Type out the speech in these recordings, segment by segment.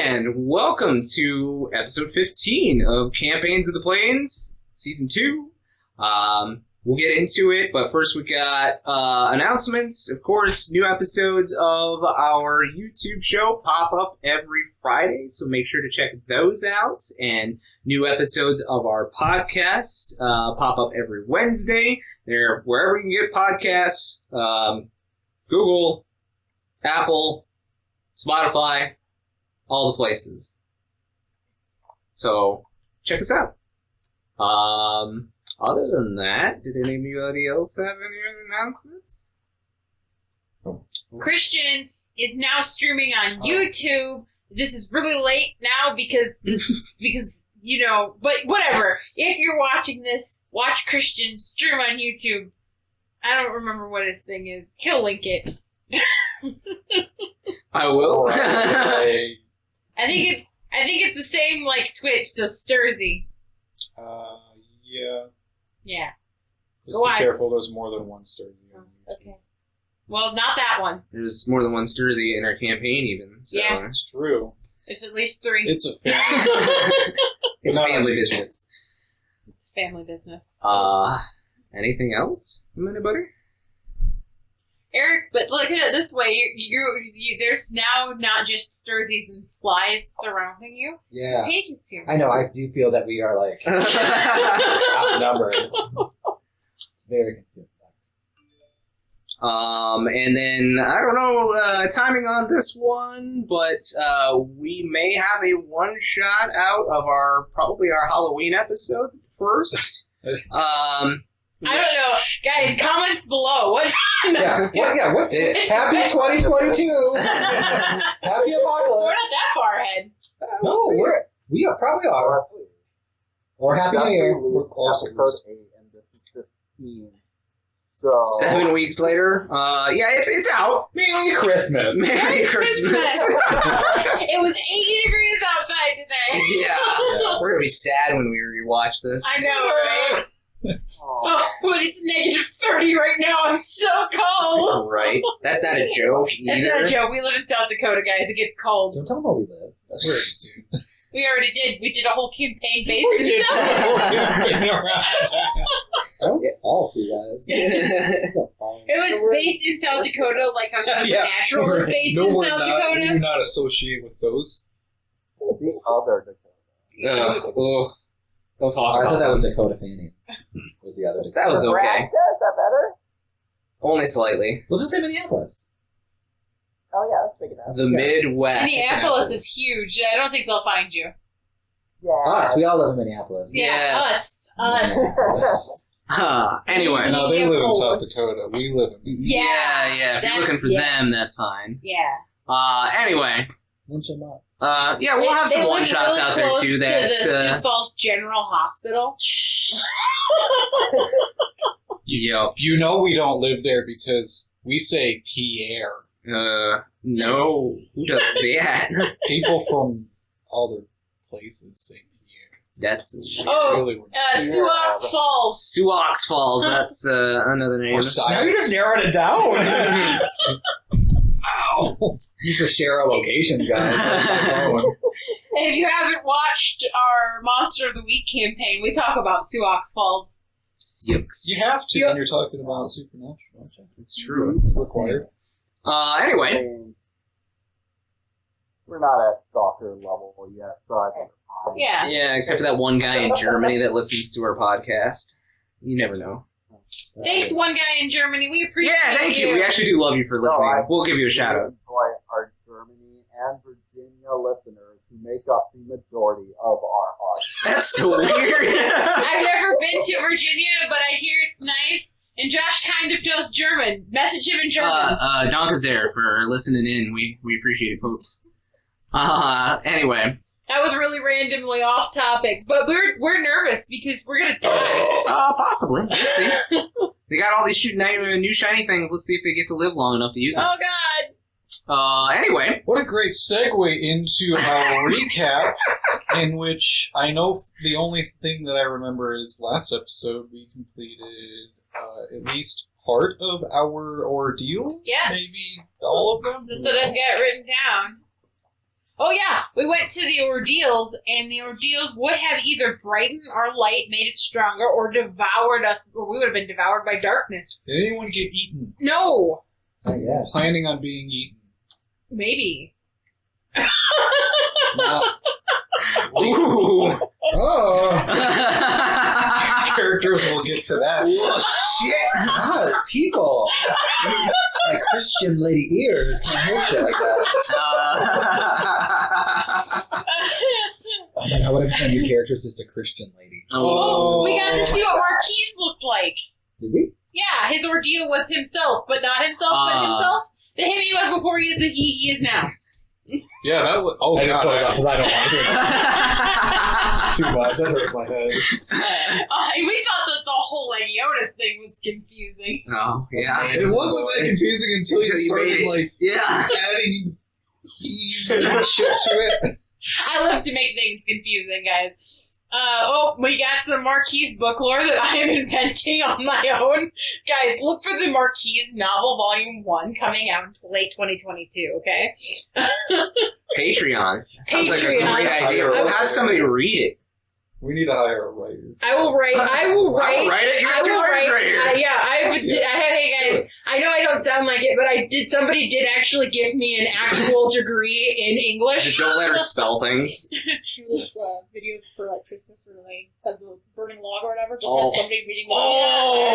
and welcome to episode 15 of Campaigns of the Plains, Season 2. We'll get into it, but first we got announcements. Of course, new episodes of our YouTube show pop up every Friday, so make sure to check those out. And new episodes of our podcast pop up every Wednesday. They're wherever you can get podcasts, Google, Apple, Spotify, all the places. So, check us out. Other than that, did anybody else have any other announcements? Christian is now streaming on YouTube. This is really late now because you know, but whatever. If you're watching this, watch Christian stream on YouTube. I don't remember what his thing is. He'll link it. I will. I think it's the same like Twitch, so Sturzy. Yeah. Yeah. Just be careful, there's more than one Sturzy. Okay. Well, not that one. There's more than one Sturzy in our campaign, even. So. Yeah. It's true. It's at least 3. It's a family. It's a family business. It's a family business. Anything else from anybody? Eric, but look at it this way: you there's now not just Sturzys and Slies surrounding you. Yeah, Paige is here. I know. I do feel that we are like outnumbered. It's very confusing. And then I don't know timing on this one, but we may have a one shot out of probably our Halloween episode first. I don't know, guys. Comments below. What? No. What did? Happy 2022. Happy We're apocalypse. not that far ahead. No, we are probably are. Or happy New Year. We're close. Episode 8, and this is 15. So 7 weeks later. Yeah, it's out. Merry Christmas. Merry Christmas. It was 80 degrees outside today. Yeah. We're gonna be sad when we rewatch this. I know, right? Oh, but it's negative 30 right now. I'm so cold. Right. That's not a joke either. That's not a joke. We live in South Dakota, guys. It gets cold. Don't tell them where we live. That's where dude. We already did. We did a whole campaign based in South Dakota. That was false, you guys. It was based in South Dakota, like how Supernatural is based in South Dakota. We do not associate with those. the other Dakota. Don't talk I about thought that was Dakota Fanning. Was the other Dakota? That was okay. Nebraska? Is that better? Only slightly. We'll just say Minneapolis. Oh yeah, that's big enough. The Midwest. Minneapolis is huge. I don't think they'll find you. Yeah. Us. We all live in Minneapolis. Yeah, Yes. us. Anyway. No, they live in South Dakota. We live in Yeah. If you're looking for them, that's fine. Yeah. Anyway. Lynch them up. Yeah, we'll have some They live one-shots really out there, close too. to the Sioux Falls General Hospital. Yo. You know we don't live there because we say Pierre. No. Who does that? People from other places say Pierre. That's Really Sioux Falls. Sioux Falls. That's another name. Now you just narrowed it down. You should share our locations, guys. If you haven't watched our Monster of the Week campaign, we talk about Sioux Falls. Sioux. You have to when you're talking about Supernatural. It's true. Required. Anyway. I mean, we're not at stalker level yet, so I think we're fine. Yeah. Yeah, except for that one guy in Germany that listens to our podcast. You never know. Thanks, one guy in Germany. We appreciate you. Yeah, thank you. We actually do love you for listening. I We'll give you a shout out. enjoy our Germany and Virginia listeners who make up the majority of our audience. That's so weird. I've never been to Virginia, but I hear it's nice. And Josh kind of knows German. Message him in German. Danke sehr for listening in. We appreciate it, folks. Anyway. That was really randomly off topic, but we're nervous because we're gonna die. Possibly. We'll see. They got all these new shiny things. Let's see if they get to live long enough to use them. Oh God! Anyway. What a great segue into our recap, in which I know the only thing that I remember is last episode we completed at least part of our ordeals. Yeah. Maybe all of them. That's what I've got written down. Oh yeah, we went to the ordeals, and the ordeals would have either brightened our light, made it stronger, or devoured us, or we would have been devoured by darkness. Did anyone get eaten? No. Not yet. Planning on being eaten. Maybe. Ooh. Oh, Characters will get to that. Oh, shit. God, people. My Christian lady ears can't hear shit like that. Oh my god, what if one of your characters is just a Christian lady? Oh. We got to see what Marquies looked like. Did we? Yeah, his ordeal was himself, but not himself, but himself. The him he was before he is the he is now. Yeah, that was. Oh, I just closed God. because I don't want to hear that. Too much. That hurts my head. We thought that the whole Ionis thing was confusing. Oh, yeah. It wasn't that confusing until you Until you started, made it. like, Yeah. adding keys and shit to it. I love to make things confusing, guys. We got some Marquies book lore that I am inventing on my own. Guys, look for the Marquies novel volume 1 coming out in late 2022, okay? Patreon. Sounds like a Patreon. great idea. We'll have somebody read it. We need to hire a writer. I will write. I'll write it. You got two words right here. Hey guys, I know I don't sound like it, but somebody did actually give me an actual degree in English. Just don't let her spell things. She was videos for like Christmas or like the burning log or whatever. Just Oh. have somebody reading the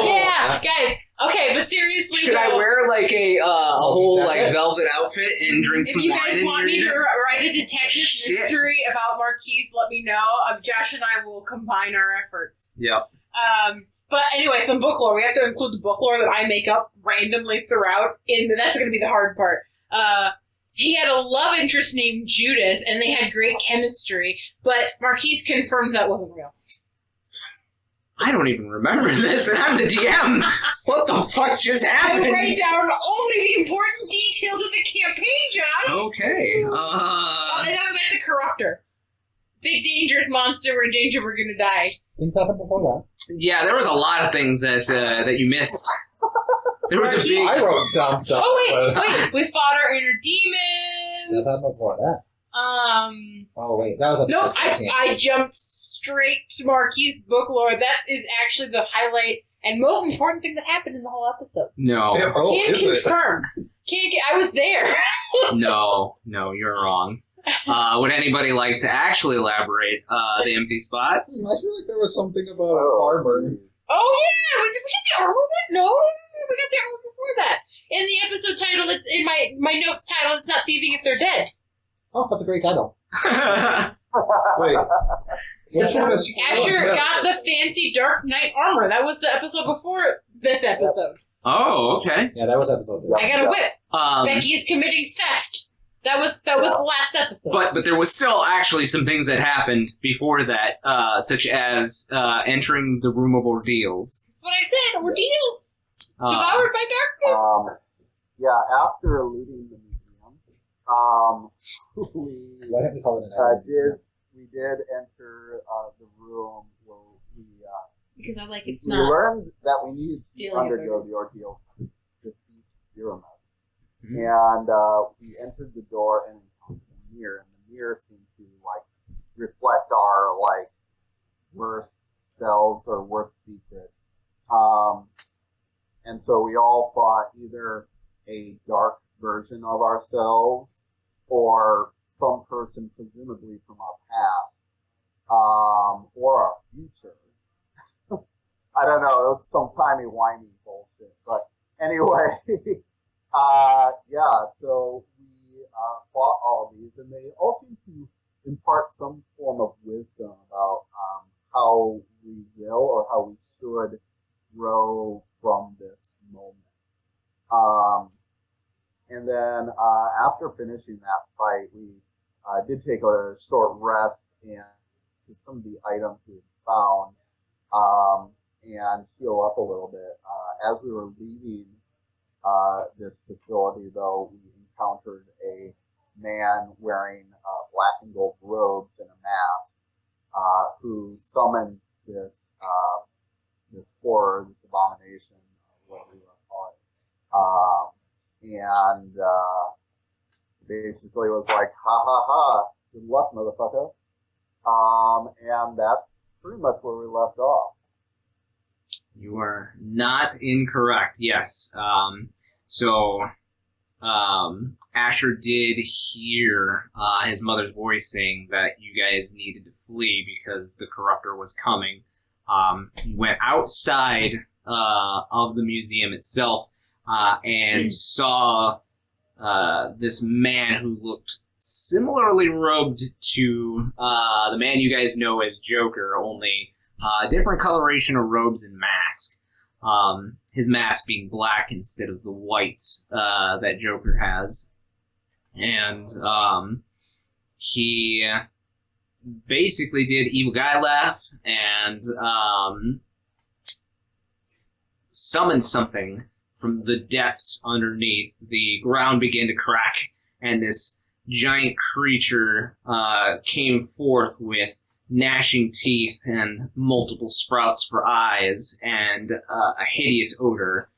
Yeah, guys. Okay, but seriously, Should I though, wear like a whole like velvet outfit and drink if some you wine? guys in want your me to ear? write a detective Shit. mystery about Marquies, let me know. Josh and I will combine our efforts. Yep. But anyway, some book lore. We have to include the book lore that I make up randomly throughout. That's going to be the hard part. He had a love interest named Judith, and they had great chemistry. But Marquise confirmed that wasn't real. I don't even remember this, and I'm the DM. What the fuck just I happened? will write down only the important details of the campaign, Josh. Okay. And then we met the Corruptor. Big dangerous monster. We're in danger. We're going to die. Things happened before Yeah, there was a lot of things that you missed. There was a that. big. I wrote some stuff. Oh, but- wait. We fought our inner demons. That happened before that. Oh, wait. That was episode Nope, 14. I jumped straight to Marquis' book lore. That is actually the highlight and most important thing that happened in the whole episode. No, Yeah, oh, Can't is it? confirm. I was there. no, you're wrong. Would anybody like to actually elaborate the empty spots? I feel like there was something about armor. Oh yeah, we got the armor with it? No, we got the armor before that. In the episode title, it's in my notes title. It's not thieving if they're dead. Oh, that's a great title. Wait. Which one is... Asher got the fancy Dark Knight armor. That was the episode before this episode. Oh, okay. Yeah, that was episode 3. I got a whip. Um, Becky is committing theft. That was the last episode. but there was still actually some things that happened before that, such as entering the Room of Ordeals. That's what I said. Ordeals. Uh, Devoured by darkness. After eluding the museum, Why don't we call it an island? we did enter the room where Because I like it's we not. learned that we needed to stealing undergo everything. the ordeals to defeat Zeramus. Mhm. And we entered the door and encountered a mirror, and the mirror seemed to reflect our worst selves or worst secret. And so we all fought either a dark version of ourselves or some person presumably from our past or our future. I don't know. It was some timey-wimey bullshit. But anyway, so we fought all these, and they all seem to impart some form of wisdom about how we will or how we should grow from this moment. And then after finishing that fight, we did take a short rest and some of the items we had found and heal up a little bit. As we were leaving this facility, though, we encountered a man wearing black and gold robes and a mask who summoned this horror, this abomination, whatever you want to call it. And Basically was like, ha ha ha, good luck, motherfucker. And that's pretty much where we left off. You are not incorrect. Yes. Asher did hear his mother's voice saying that you guys needed to flee because the corruptor was coming. He went outside of the museum itself and saw this man who looked similarly robed to the man you guys know as Joker, only different coloration of robes and mask. His mask being black instead of the white that Joker has. And he basically did evil guy laugh and summoned something from the depths underneath. The ground began to crack, and this giant creature came forth with gnashing teeth and multiple sprouts for eyes and a hideous odor.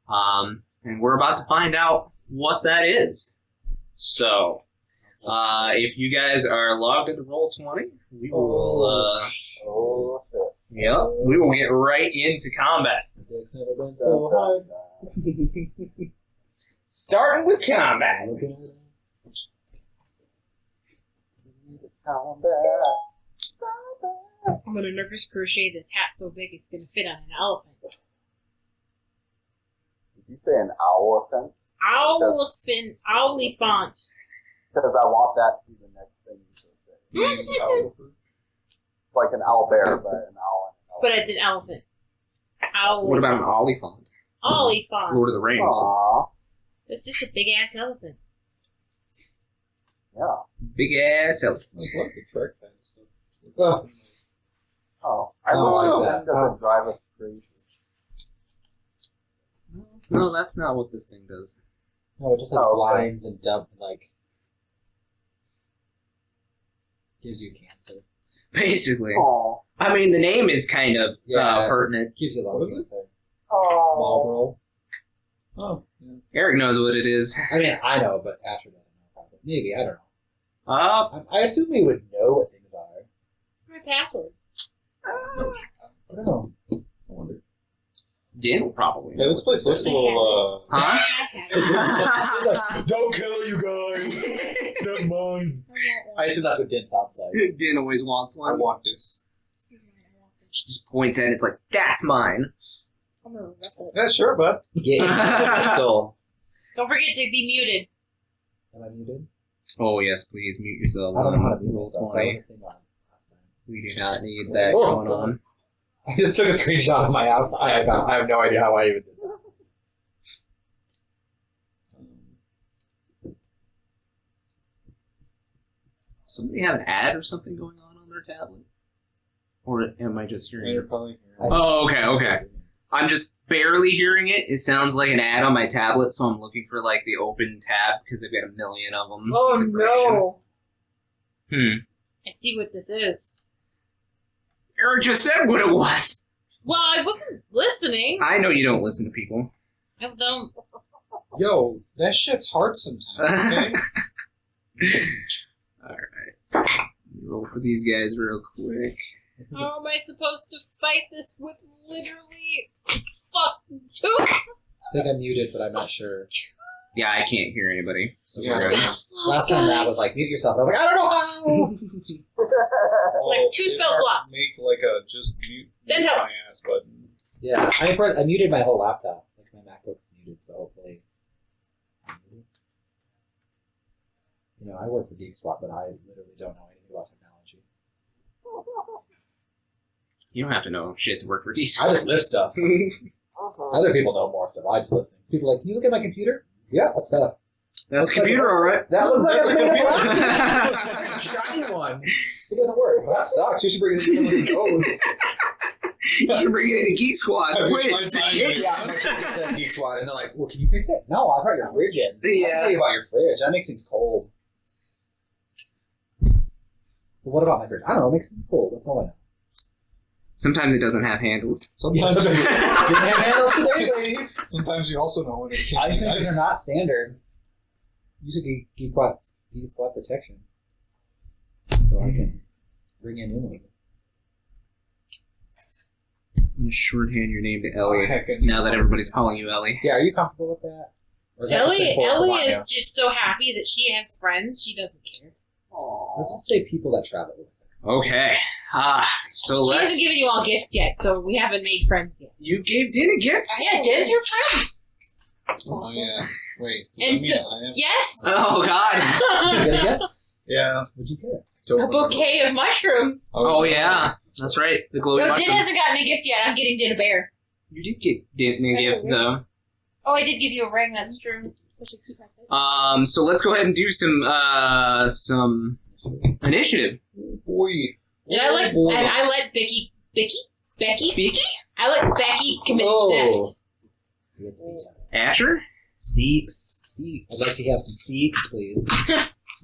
And we're about to find out what that is. So, if you guys are logged into Roll20, we will, we will get right into combat. The dick's never been so hard. Starting with combat. I'm gonna nervous crochet this hat so big it's gonna fit on an elephant. Did you say an elephant? Owlifant. Because I want that to be the next thing you should say. It's like an owl bear, but an owl. But it's an elephant. Owlifant. What about an Olifant? Olifant. Lord of the Rings. Aww. It's just a big ass elephant. Yeah. Big ass elephant. I like the Trek kind of stuff. Oh. I Oh, don't like think that. doesn't drive us crazy. No, that's not what this thing does. No, it just like blinds and dump, like gives you cancer. Basically. Oh. I mean, the name is kind of pertinent. Gives you a lot What of is it? cancer. Oh. Marlboro. Oh, yeah. Eric knows what it is. I mean, I know, but Asher doesn't know. Probably. Maybe, I don't know. I assume we would know what things are. My password. I don't know. I wonder. Din will probably know. Yeah, this place looks a little, Huh? Don't kill you guys! Not mine! I assume that's what Din sounds like. Din always wants I one. want this. She just points at it. It's like, that's mine. I'm gonna wrestle it. Yeah, sure, bud. Yeah, still. Don't forget to be muted. Am I muted? Oh, yes, please mute yourself. I don't know how to mute Roll myself. 20. That was the thing on last time. We do not need that Oh. going on. I just took a screenshot of my app. I have no idea how I even did that. Somebody have an ad or something going on their tablet? Or am I just Yeah, hearing you're it? probably Oh, okay. I'm just barely hearing it. It sounds like an ad on my tablet, so I'm looking for like the open tab because they've got a million of them. Oh no! Hmm. I see what this is. Eric just said what it was. Well, I wasn't listening. I know you don't listen to people. I don't. Yo, that shit's hard sometimes, okay? Alright. Let me roll for these guys real quick. How am I supposed to fight this with literally two? I think I'm muted, but I'm not sure. Yeah, I can't hear anybody. So Yeah. we're good. Last time Matt was like, mute yourself. I was like, I don't know how! Like 2 spell slots. Make like a just mute Send help. my ass button. Yeah, I muted my whole laptop. Like, my MacBook's muted, so hopefully. I'm muted. You know, I work for Geek Swap, but I literally don't know anything about technology. You don't have to know shit to work for DC. I just lift stuff. Other people know more stuff. I just lift things. People are like, can you look at my computer? Yeah, that's a That's a computer, alright. That looks like That's a a computer. computer. That's a shiny one. It doesn't work. Well, that sucks. You should bring it to someone who knows. You should bring it in a Geek Squad. Have you Wait, tried it's- buying it? Yeah, I'm sure it says Geek Squad, and they're like, well, can you fix it? No, I brought your fridge in. Yeah. I'll tell you about your fridge. That makes things cold. But what about my fridge? I don't know. It makes things cold. That's all I know. Sometimes it doesn't have handles. Sometimes, Didn't have handles today, lady. sometimes you also know when it can't I be think nice. they're not standard. use a geek spot protection, so I can bring in Emily. I'm gonna shorthand your name to Ellie. Heck, I Now that everybody's calling you Ellie. Yeah, are you comfortable with that? Or is that just Ellie enforced upon you? is just so happy that she has friends. She doesn't care. Let's just say people that travel with her. Okay. So She let's. hasn't given you all gifts yet, so we haven't made friends yet. You gave Din a gift? Yeah, Din's her friend. Oh, yeah. Wait. Does And that mean so- I am? Yes. Oh, God. Did you get a gift? Yeah. What'd you get? Don't A remember. bouquet of mushrooms. Oh, yeah. That's right. The glowing No, Din mushrooms. hasn't gotten a gift yet. I'm getting Din a bear. You did get Din a gift, though. Oh, I did give you a ring. That's true. Such a cute outfit. So let's go ahead and do some initiative. Boy. And I let Becky. Becky? I let Becky commit Oh. theft. It's me. Asher? Seeks. Seek. I'd like to have some seeks, please.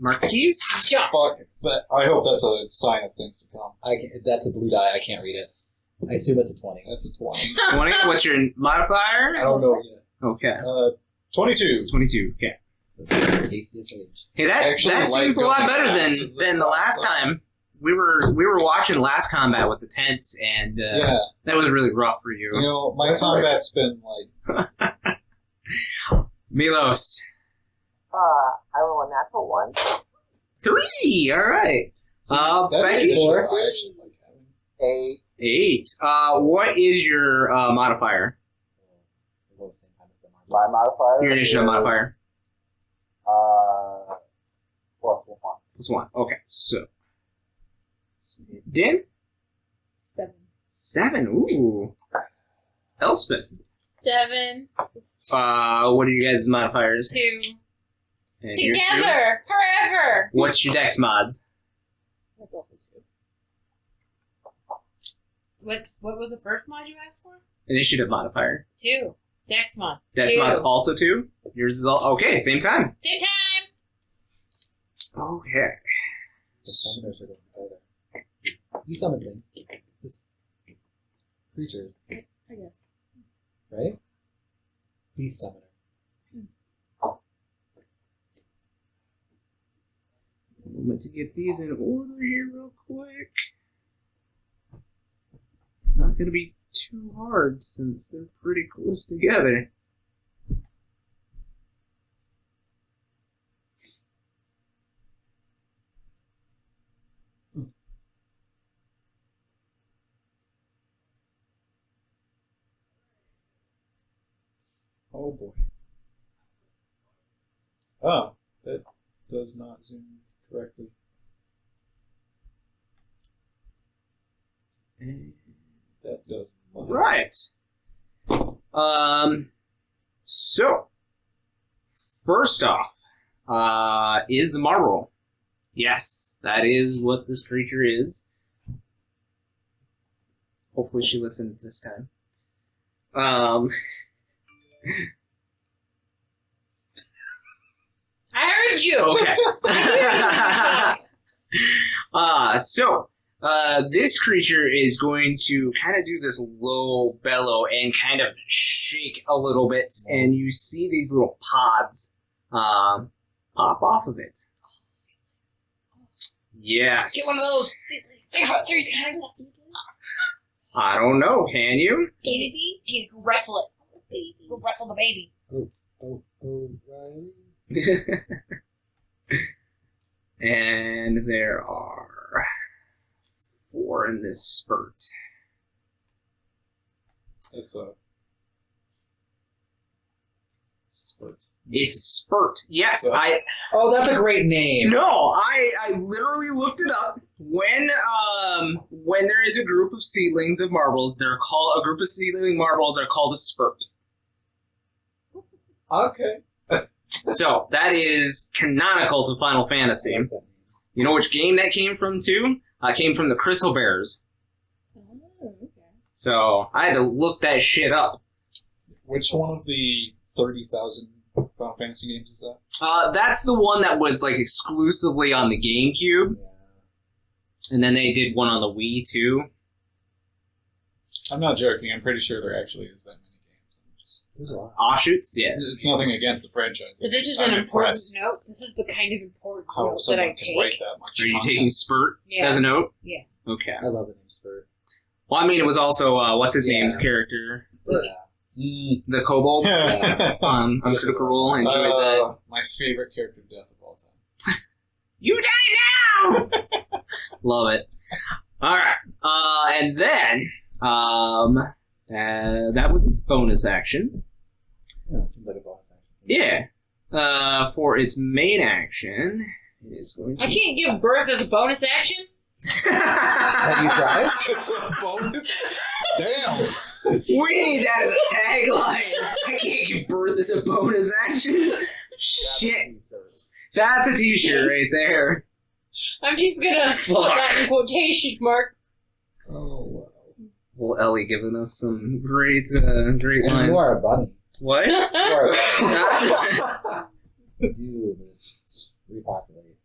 Marquies? Jump. Fuck. But I hope that's a sign of things to come. That's a blue die. I can't read it. I assume it's a 20. That's a 20. 20? What's your modifier? I don't know yet. Okay. 22. 22. Okay. It's the tastiest age. Hey, that Actually, that light seems a lot going better fast is than the last time. We were watching last combat with the tent, and Yeah. that was really rough for You you. know, my combat's been like... Milos. I roll a natural 1. 3! Alright. That's Becky? an issue I actually like having. 8. 8. What is your modifier? We'll go the same time as the mark. My modifier. Your initiative is, modifier. +1. Plus 1. Okay, so. Din? 7. 7. Ooh. Elspeth. 7, What are you guys' modifiers? 2. And your two? Together forever. What's your dex mods? That's also 2. What was the first mod you asked for? Initiative modifier. 2. Dex mod. Dex 2. mod's also 2? Yours is all. Okay, same time. Same time. Okay. The summoners are going together. You summon things. This creatures, I guess. right? Beast summoner. Moment to get these in order here, real quick. Not gonna be too hard since they're pretty close together. Oh boy. Oh, that does not zoom correctly. That does not. Right. So, first off, is the marble. Yes, that is what this creature is. Hopefully she listened this time. I heard you. Okay. This creature is going to kind of do this low bellow and kind of shake a little bit, and you see these little pods pop off of it. Yes. Get one of those. Think about 3 seconds. I don't know, can you? Get it. Get it. Go wrestle it. Go wrestle the baby. Oh, right. And there are 4 in this spurt. It's a spurt. It's a spurt. Yes, Yeah. Oh, that's a great name. No, I literally looked it up. When there is a group of seedlings of marbles, a group of seedling marbles are called a spurt. Okay. So that is canonical to Final Fantasy. You know which game that came from too? It came from the Crystal Bears. Oh, okay. So I had to look that shit up. Which one of the 30,000 Final Fantasy games is that? That's the one that was like exclusively on the GameCube, and then they did one on the Wii too. I'm not joking. I'm pretty sure there actually is that many games. There's a lot. offshoots. Yeah. It's nothing against the franchise. So this is I'm an important impressed note. This is the kind of important how note that I someone can write take. that much. Are you content. taking Spurt Yeah. as a note? Yeah. Okay. I love the name Spurt. Well, I mean, it was also what's his Yeah. name's character, Yeah. the Kobold on Critical Role. I enjoyed that. My favorite character death of all time. You die now. Love it. All right, and then that was its bonus action. Yeah, it seems like a bonus action. Yeah. For its main action, it is going to. I can't give birth as a bonus action. Have you tried? It's a bonus. Damn. We need that as a tagline. I can't give birth as a bonus action. Shit. That's a t-shirt right there. I'm just gonna put that in quotation mark. Oh, wow. Well, Ellie giving us some great And lines. you are a bunny. What? You are a bunny. You just repopulate.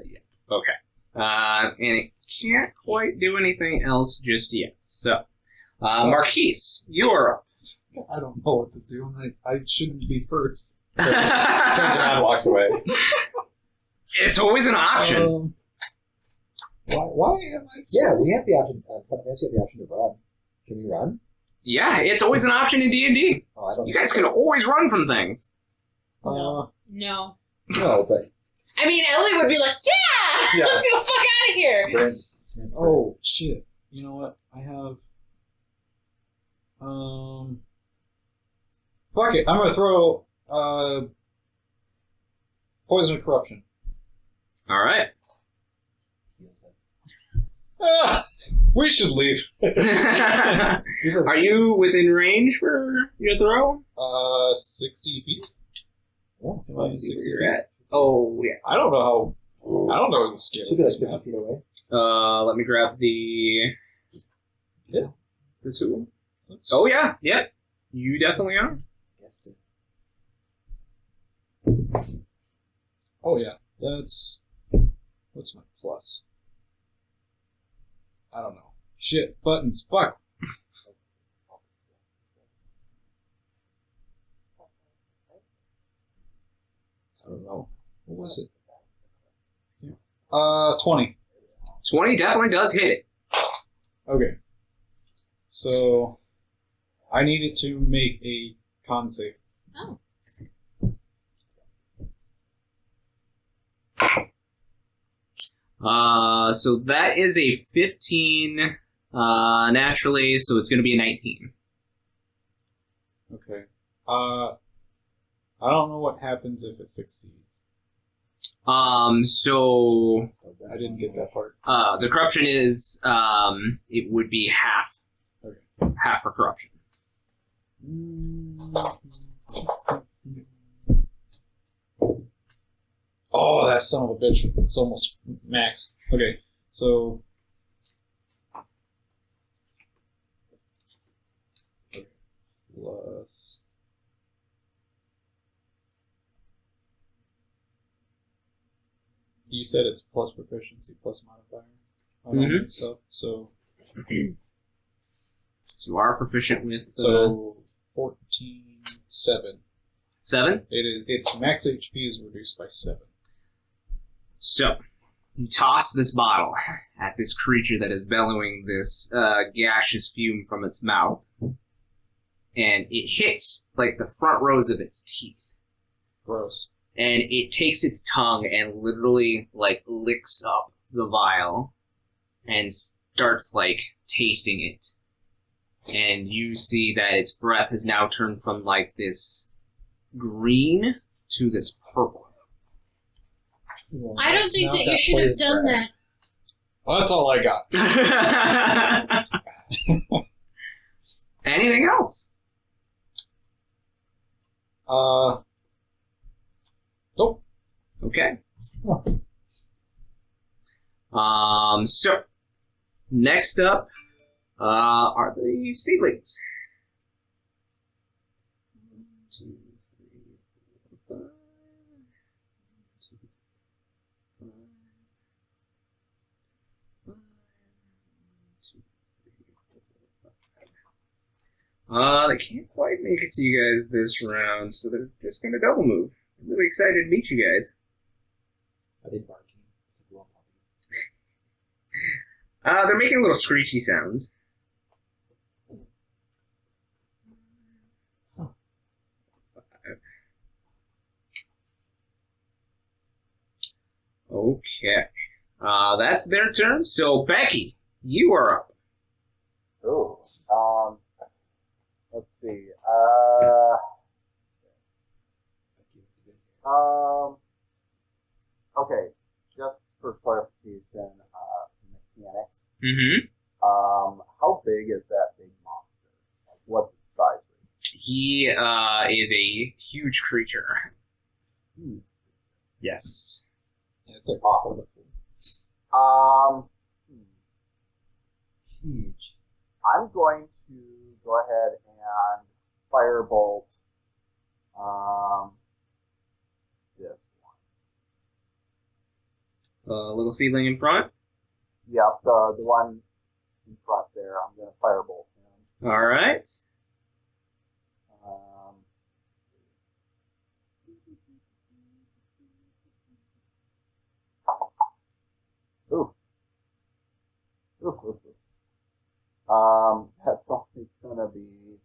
Yeah. Okay. And it can't quite do anything else just yet. So, Marquies, you're up. I don't know what to do. I shouldn't be first. Turns It's around, walks away. always an option. Why am I? Yeah, we have the option. Final Fantasy have the option to run. Can we run? Yeah, it's always an option in D&D. Oh, I don't. You guys can always run from things. No. No, but I mean, Ellie would be like, yeah! Yeah. Let's get the fuck out of here! sprint. Oh shit! You know what? I have. Fuck it! I'm gonna throw poison and corruption. All right. We should leave. Are you within range for your throw? 60 feet. Yeah, Let's see where you're at. Oh, yeah. I don't know the scale. should be like 50 feet away. Let me grab the... Yeah. The tool. Oh, yeah. Yep. You definitely are. Guessed it. Oh yeah, that's what's my plus? I don't know. Shit, buttons. Fuck. I don't know. What was it? 20. 20 definitely does hit it. Okay. So I needed to make a con save. Oh. So that is a 15 naturally, so it's going to be a 19. Okay. I don't know what happens if it succeeds. So I didn't get that part. the corruption is it would be half. Okay. Half for corruption. Oh, that son of a bitch. It's almost max. Okay, so... Plus... You said it's plus proficiency, plus modifier. I don't think so. So You are proficient with 14, 7. 7. Its max HP is reduced by 7. So, you toss this bottle at this creature that is bellowing this gaseous fume from its mouth, and it hits, like, the front rows of its teeth. Gross. And it takes its tongue and literally, like, licks up the vial and starts, like, tasting it. And you see that its breath has now turned from, like, this green to this purple. Well, I don't think now that you that should have poison done breath. that. Well, that's all I got. Anything else? Nope. Okay. So next up are the seedlings. 1, 2, 3, 4, 5. 2, 5, 5, 1, 2, 3, 4, 5. They can't quite make it to you guys this round, so they're just gonna double move. I'm really excited to meet you guys. Are they barking? It's like little puppies. They're making little screechy sounds. Huh. Okay. That's their turn. So, Becky, you are up. Ooh. Let's see. Okay. Just for clarification, mechanics. Mm-hmm. How big is that big monster? Like, what's its size range? He is a huge creature. Huge. Yes. Yeah, it's like Awesome. Huge. I'm going to go ahead and firebolt this one. Little seedling in front. Yep, the one in front there. I'm going to firebolt him. All right. Ooh. That's only going to be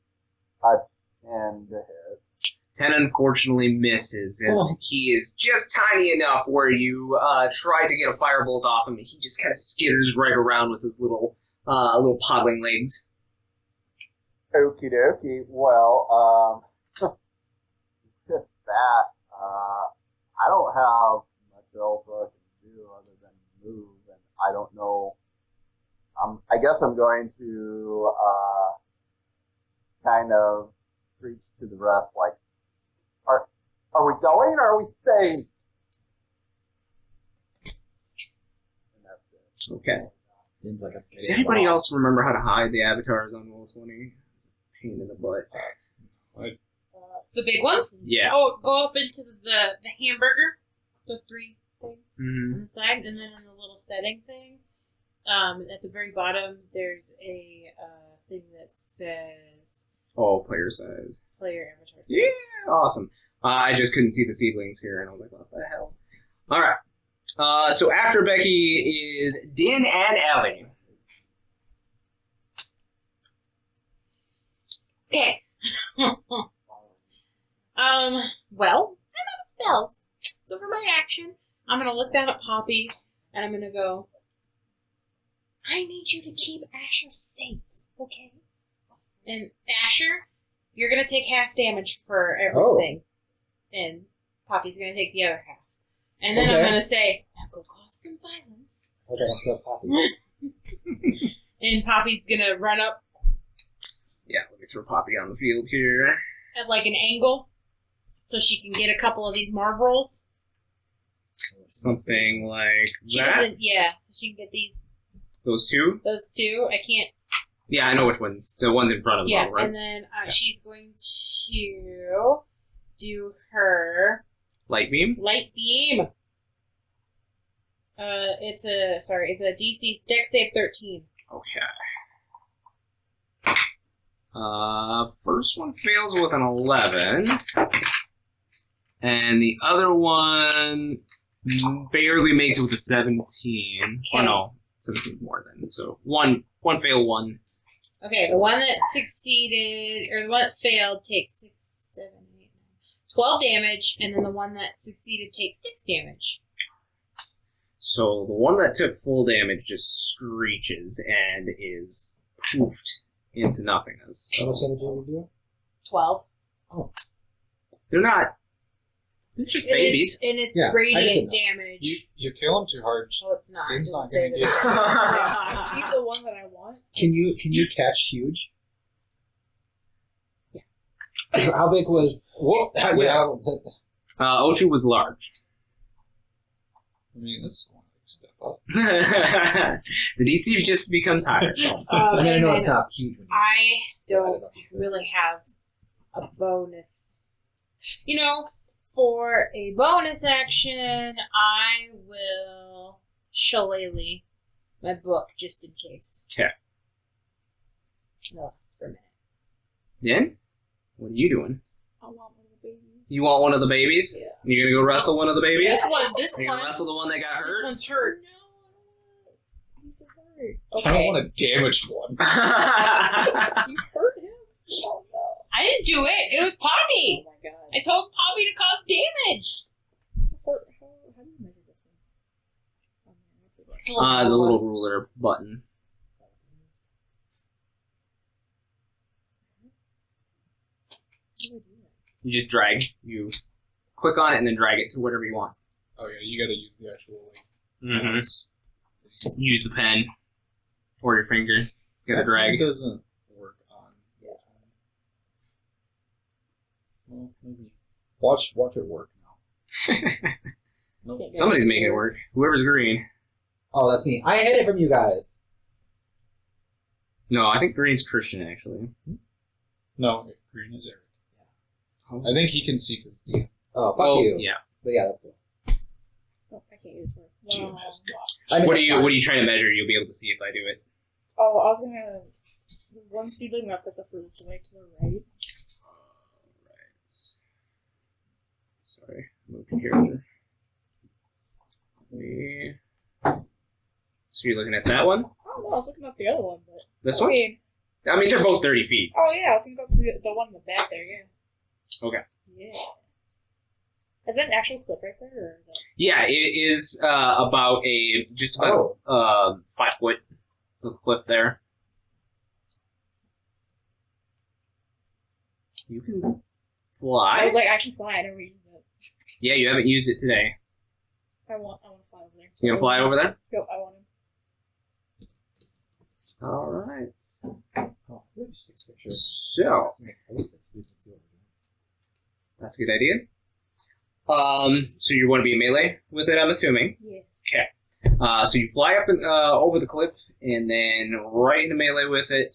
a 10 to hit. 10 unfortunately misses, as Oh. he is just tiny enough where you try to get a firebolt off him, and he just kind of skitters right around with his little podling legs. Okie dokie. Well, with that, I don't have much else I can do other than move, and I don't know. I guess I'm going to kind of preach to the rest, like, are we going or are we staying? And that's it. Okay. Din's like a Does anybody else remember how to hide the avatars on Roll20? It's a pain in the butt. The big ones? Yeah. Oh, go up into the hamburger, the 3 thing Mm-hmm. on the side, and then in the little setting thing, at the very bottom, there's a thing that says Oh, player size. player avatar. Yeah, awesome. I just couldn't see the seedlings here, and I was like, what the hell? All right. So after Becky is Din and Ellie. Okay. Well, I'm out of spells. So for my action, I'm gonna look down at Poppy, and I'm gonna go, I need you to keep Asher safe, okay? And Asher, you're gonna take half damage for everything. And Poppy's gonna take the other half. And then I'm Okay. gonna say, now go cause some violence. Okay, let's go Poppy. And Poppy's gonna run up Yeah, let me throw Poppy on the field here. at like an angle so she can get a couple of these marbles. Something like She that. doesn't, yeah, so she can get Those two? those two. I can't, Yeah, I know which ones. The ones in front of them, yeah, right? and then Yeah. she's going to do her Light beam? light beam. It's a DC Dex save 13. Okay. First one fails with an 11. And the other one barely makes it with a 17. Or Okay. no, 17 more than. So one fail, one. Okay, the one that succeeded, or the one that failed takes 6, 7, 8, 9, 12 damage, and then the one that succeeded takes 6 damage. So the one that took full damage just screeches and is poofed into nothingness. How much damage did you do? 12. They're not. They're just And babies. it's Yeah, I radiant didn't damage. You kill him too hard. Oh, it's not. Din's It not doesn't gonna say get that. See the one that I want? Can you catch huge? Yeah. How big was? Well, yeah. Ochu was large. I mean, this is one big step up. The DC just becomes higher. So. I mean, I know and it's not huge. When I don't really have a bonus. You know, for a bonus action, I will shillelagh my book just in case. Okay. No, that's for a minute. Din, what are you doing? I want one of the babies. You want one of the babies? Yeah. You're gonna go wrestle one of the babies? This You're gonna wrestle the one that got This hurt? one's hurt. No, he's hurt. I don't want a damaged one. You hurt him? Oh no. I didn't do it. It was Poppy. Oh my god. I told Poppy to cause damage. How do you measure distance? On there, I forget. The little ruler button. How do I do that? You just drag. You click on it and then drag it to whatever you want. Oh yeah, you gotta use the actual Mm-hmm. mouse. Use the pen or your finger. You gotta drag. It doesn't work on. Yeah. Well, maybe. Watch it work now. Nope. Can't get Somebody's it. making it work. Whoever's green. Oh, that's me. I hid it from you guys. No, I think green's Christian, actually. No, green is Eric. Oh. I think he can see because DM. Oh, fuck you. Yeah. But yeah, that's cool. Oh, I can't use it. DM has got. I mean, What are that's you fine. What are you trying to measure? You'll be able to see if I do it. Oh, I was gonna. The one seedling that's like the furthest away to the right. Alright. Sorry, move the character. So you're looking at that one? Oh no, I was looking at the other one, but This I one? mean, I mean, they're both 30 feet. oh yeah, I was gonna go to the one in the back there. Yeah. Okay. Yeah. Is that an actual clip right there, or is that? Yeah, it is about just about 5 foot of cliff there. You can fly. I was like, I can fly. I never used it. Yeah, you haven't used it today. I want to fly over there. You gonna fly over there? Yep, I want him. All right. Oh, let me just take a picture. So Let's make a post it so we can see what we're doing. that's a good idea. So you want to be melee with it, I'm assuming. Yes. So you fly up and over the cliff, and then right into melee with it.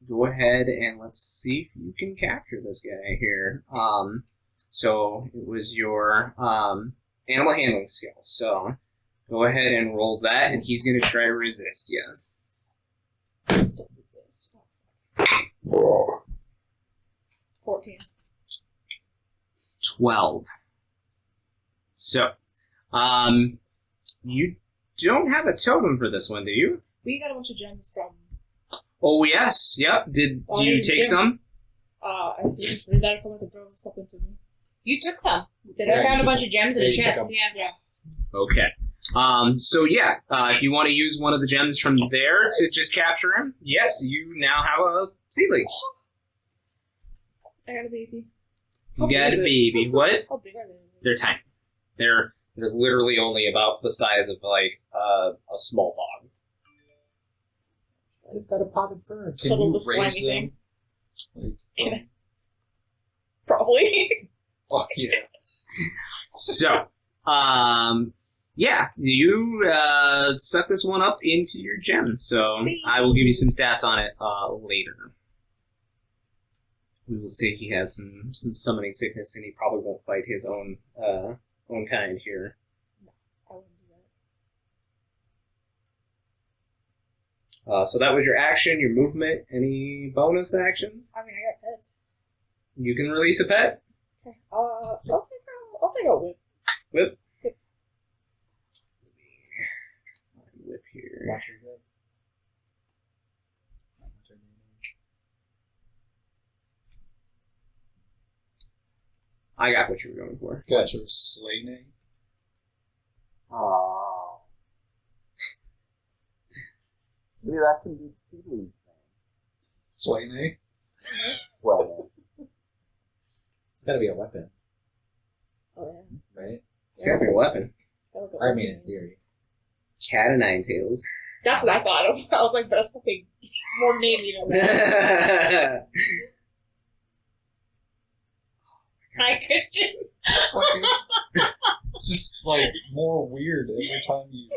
Go ahead and let's see if you can capture this guy here. So it was your animal handling skills. So go ahead and roll that, and he's going to try to resist you. Don't resist. 14. 12. So, you don't have a totem for this one, do you? We got a bunch of gems from. Oh yes, yep. Do Oh, you yeah, take yeah. some? I see. Maybe that someone could throw something to me. You took some. Did I I? found a bunch of gems in Yeah, a you took chest. them. Yeah. Okay. So yeah, if you want to use one of the gems from there to just capture him, yes, you now have a seedling. I got a baby. You How big got is a it? baby. What? How big are they? They're tiny. They're literally only about the size of like a small dog. I just got a potted fern. Can Cuddle you the raise slimy them? thing. Like, Can I? Probably. fuck yeah. So, yeah, you stuck this one up into your gem. So I will give you some stats on it later. We will see he has some summoning sickness, and he probably won't fight his own kind here. I wouldn't do that. So that was your action, your movement. Any bonus actions? I mean, I got pets. You can release a pet. Okay. I'll take a whip. Whip. Yep. Whip here. Watch your head. I got what you were going for. Got your sleigh name. Oh. Maybe that can be the seedling's name. Sleigh name? Well, It's gotta be a weapon, Oh yeah. right? It's gotta be a weapon. I mean, in theory. Cat of nine tails. That's what I thought of. I was like, but that's something more namey than that. Hi, Christian. It's just like more weird every time you.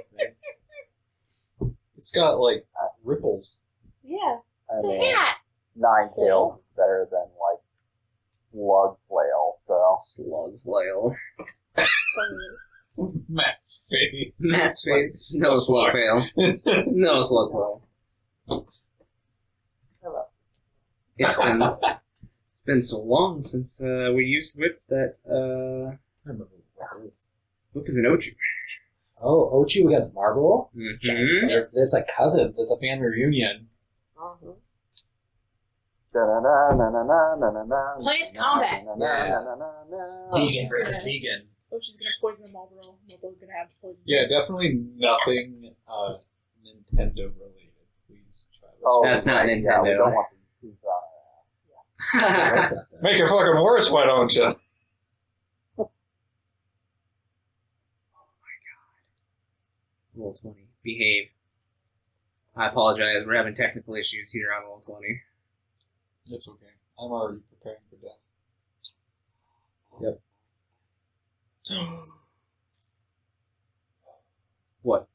It's got like ripples. Yeah. I It's mean, a hat. Nine tails is better than like slug flail. So Slug flail. Matt's face. Matt's face. No slug flail. No slug flail. It's been so long since we used whip that I don't remember what it is. whip is an Ochu. Oh, Ochu against Marble? Mm-hmm. It's like cousins. It's a family reunion. Plants combat. Vegan versus vegan. Ochi's gonna poison the Marlboro. Marlboro's gonna have to poison. Yeah, definitely nothing Nintendo related. Please try this. Oh, That's not right, Nintendo. Yeah, we don't want to use our ass. Yeah. Make it fucking worse, why don't you? Roll 20. Behave. I apologize. We're having technical issues here on Roll 20. It's okay. I'm already preparing for death. Yep. What?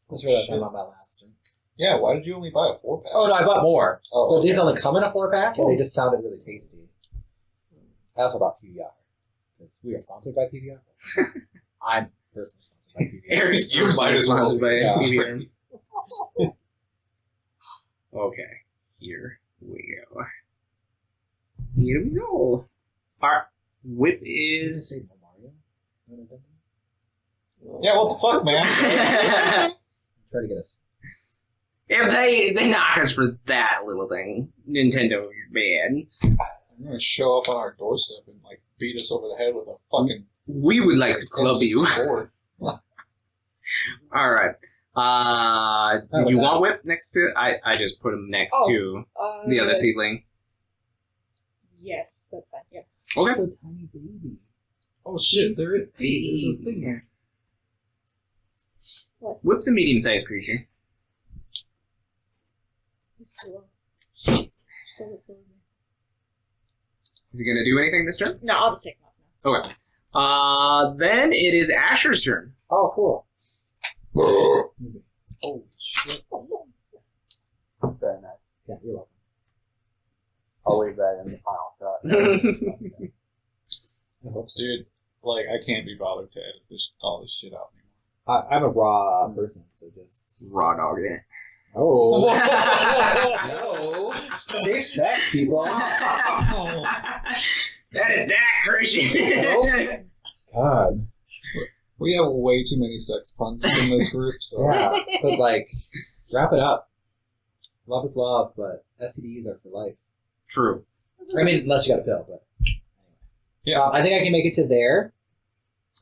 Let's try that time on my last drink. Yeah, why did you only buy a 4-pack? Oh, no, I bought more. Oh, But these okay. only come in a 4-pack, and they just sounded really tasty. I also bought PBR. Because we are sponsored by PBR. I'm personally sponsored by PBR. Eric's You might as well sponsored by be. Yeah. PBR. Okay. Here we go. Here we go. Our whip is... Yeah, what the fuck, man? Try to get us. If they knock us for that little thing, Nintendo, you're bad. I'm gonna show up on our doorstep and like beat us over the head with a fucking We would like to club you. N64. All right. Did you want whip next to? I just put him next to the other seedling. Yes, that's fine. Yeah. Okay. It's a tiny baby. Oh shit, there's a thing here. What's Whip's a medium-sized creature. slow? So slow. Is he gonna do anything this turn? No, I'll just take him off now. Okay. Then it is Asher's turn. Oh, cool. Oh shit. Very nice. Yeah, you're welcome. I'll leave that in the final cut. I hope so. dude, like I can't be bothered to edit all this shit out anymore. I'm a raw person, so just... Raw dog in it. Oh. No. Safe sex, people. That is that, Christian. Nope. God. We have way too many sex puns in this group, so Yeah, but like, wrap it up. Love is love, but STDs are for life. True. I mean, unless you got a pill, but... yeah. I think I can make it to there.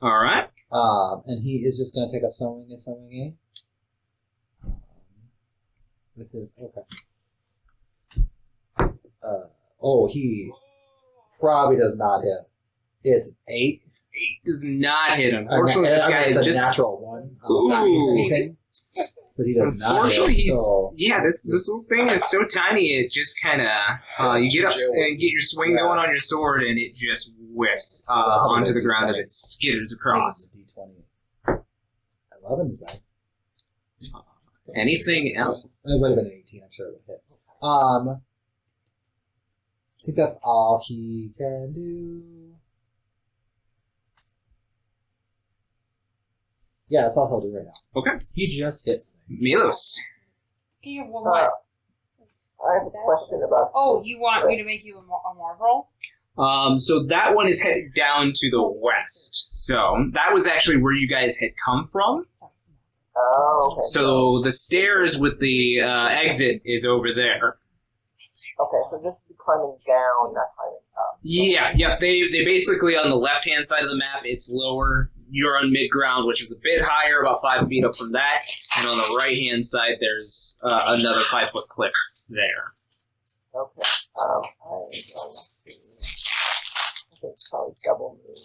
All right. And he is just going to take a sewing with his... Okay. He probably does not hit. It's 8. 8 does not hit. Unfortunately, this guy it's is a just... natural 1. That means anything. But he does not Unfortunately, hit, he's... so... Yeah, this little thing is so tiny, it just kind of... you get up and get your swing going on your sword, and it just whiffs onto the ground as it skitters across. D20. 11 is back. Anything else? It would have been an 18, I'm sure it would hit. I think that's all he can do. Yeah, that's all he'll do right now. Okay. He just hits things. Milos. You want what? I have a question about. Oh, you want me to make you a marble? So that one is headed down to the west. So that was actually where you guys had come from. Oh, okay. So the stairs with the exit is over there. Okay, so just climbing down, not climbing up. Yeah. They basically on the left-hand side of the map, it's lower. You're on mid-ground, which is a bit higher, about 5 feet up from that. And on the right-hand side, there's another 5-foot cliff there. Okay. I'm going to, I think probably double move.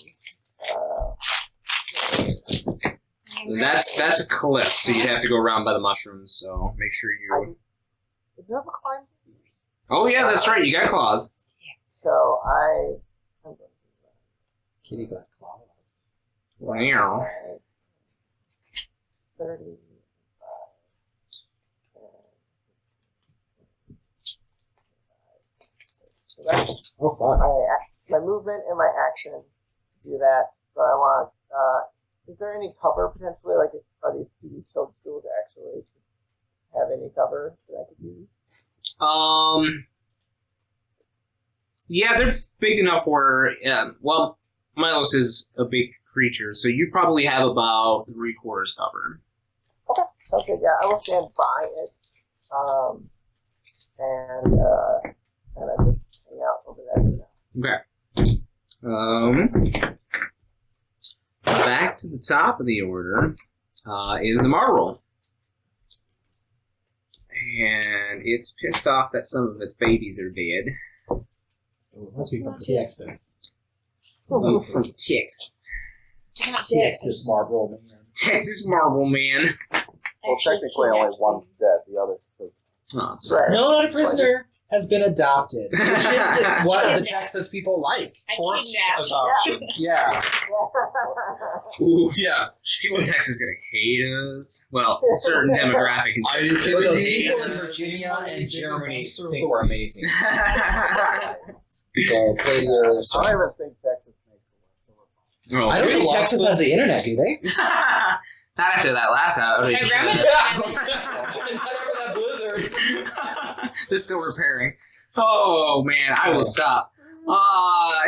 So that's a cliff, so you'd have to go around by the mushrooms, so make sure you... Did you have a climb speed? Oh yeah, that's right, you got claws. So I'm going to do that. Kitty got claws. Wow. 35. So that's Oh, fuck. my movement and my action to do that. But I want. Is there any cover potentially? Like, are these toadstools actually have any cover that I could use? Yeah, they're big enough where, well, Milos is a big creature, so you probably have about 3/4 covered. Okay, sounds good. Yeah, I will stand by it. And I just hang out over there for now. Okay. Back to the top of the order is the Marvel. And it's pissed off that some of its babies are dead. Must be from Texas. From Texas. Texas Marble Man. Texas Marble Man. Well, technically only one's dead. The other's prison. Oh, that's Right. No, not a prisoner. Has been adopted. Which is what the Texas people like. I Forced kidnapped. adoption. Yeah. Ooh, yeah. People in Texas are gonna hate us. Well, a certain demographic in Are you Texas. kidding Those me? people in Virginia and Germany think we're amazing. So play to your I don't even strengths. think Texas makes the list. So we're fine. Oh, I don't We think lost Texas them. has the internet, do they? Not after that last outage. My grandmother Whatever that blizzard. They're still repairing. Oh man, I will stop.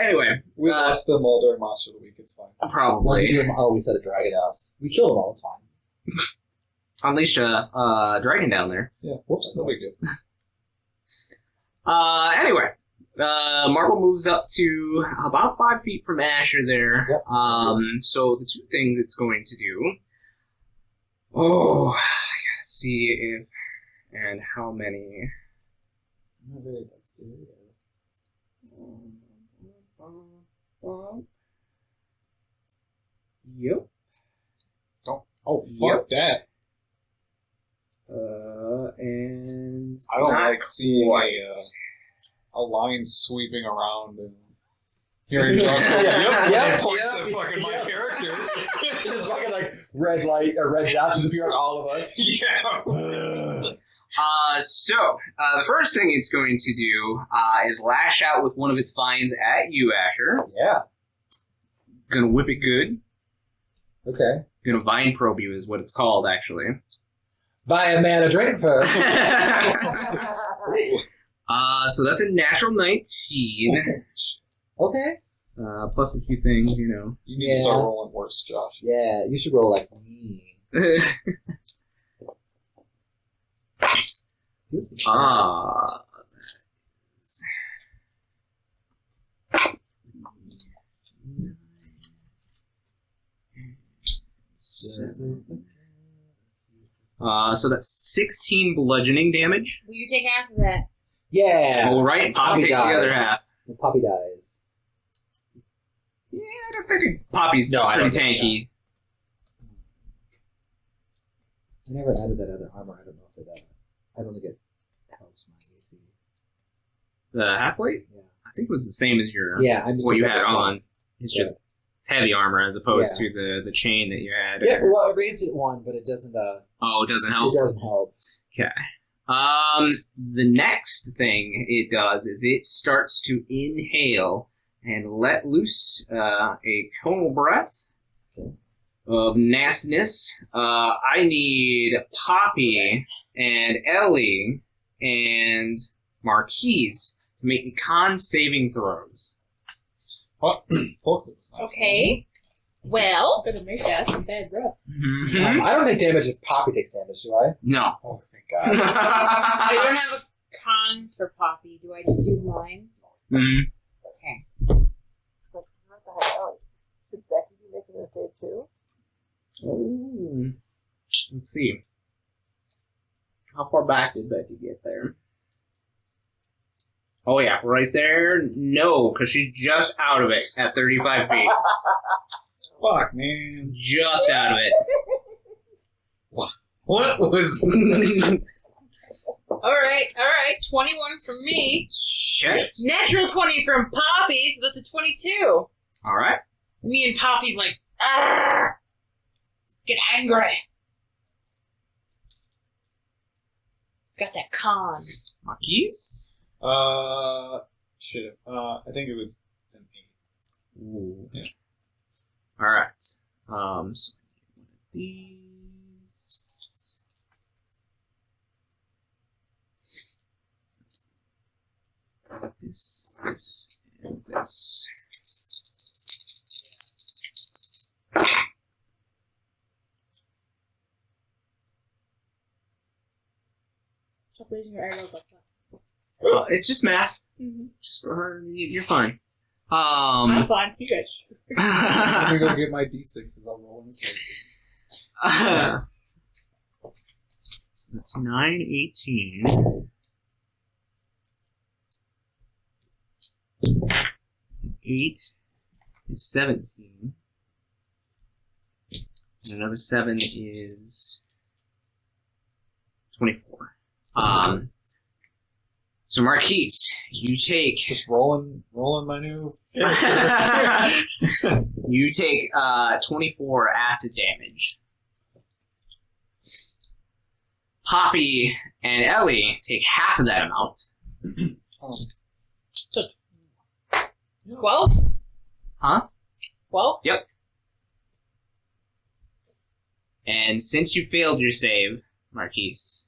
Anyway, We lost them all during Monster of the Week. It's fine. What probably we do them? Oh, we said a dragon house. We kill them all the time. unleash a dragon down there. Yeah. Whoops. No big deal. Anyway, Marble moves up to about 5 feet from Asher there. Yep. So the two things it's going to do. Oh, I gotta see if and how many. Yep. Oh, fuck that. And I don't not like seeing quite. a line sweeping around and hearing Josh go, Yeah. yep, Yep. points Yep. at fucking my Yep. character. Just fucking like red light or red dots appear on all of us. Yeah. So the first thing it's going to do is lash out with one of its vines at you, Asher. Yeah. Gonna whip it good. Okay. Gonna vine probe you is what it's called, actually. Buy a man a drink first. So that's a natural 19. Okay. Plus a few things, you know. You need to start rolling worse, Josh. Yeah, you should roll like me. So that's 16 bludgeoning damage. Will you take half of that? Yeah. All right, Poppy takes the dies. other half. The puppy dies. Yeah, I don't think Poppy's No, I pretty don't think tanky. I never added that other armor. I don't know if it. I don't think it helps my AC. The half plate? Yeah. I think it was the same as your Yeah, I'm just what you looking had at the on. It's just it's heavy armor as opposed to the chain that you had. Yeah, well, I raised it one, but it doesn't. Oh, it doesn't help. It doesn't help. Okay. The next thing it does is it starts to inhale and let loose a conal breath of nastiness. I need Poppy and Ellie and Marquies to make me con saving throws. Folks, it was nice. Okay. Well, Better make that some bad breath. I don't take damage if Poppy takes damage, do I? No. Oh, thank God. I don't have a con for Poppy. Do I just use mine? Mhm. What the hell? Should Becky be making a save too? Oh. Let's see. How far back did Becky get there? Oh yeah, right there. No, because she's just out of it at 35 feet. Fuck, man. Just out of it. What was... All right. 21 from me. Shit. Natural 20 from Poppy, so that's a 22. All right. Me and Poppy's like, "Arrgh." Get angry. Got that con. Marquies? Shit. I think it was an 8. Ooh. Yeah. All right. So one of these. this, and this. Stop raising your eyebrows like that. It's just math. Mm-hmm. Just you're fine. I'm fine. You guys. I'm gonna go get my d6s. I'll roll in the That's 9, 18. 8 is 17. And another 7 is 24. So Marquies, you take Just rolling my new. you take 24 acid damage. Poppy and Ellie take half of that amount. 12? Huh? 12? Yep. And since you failed your save, Marquies,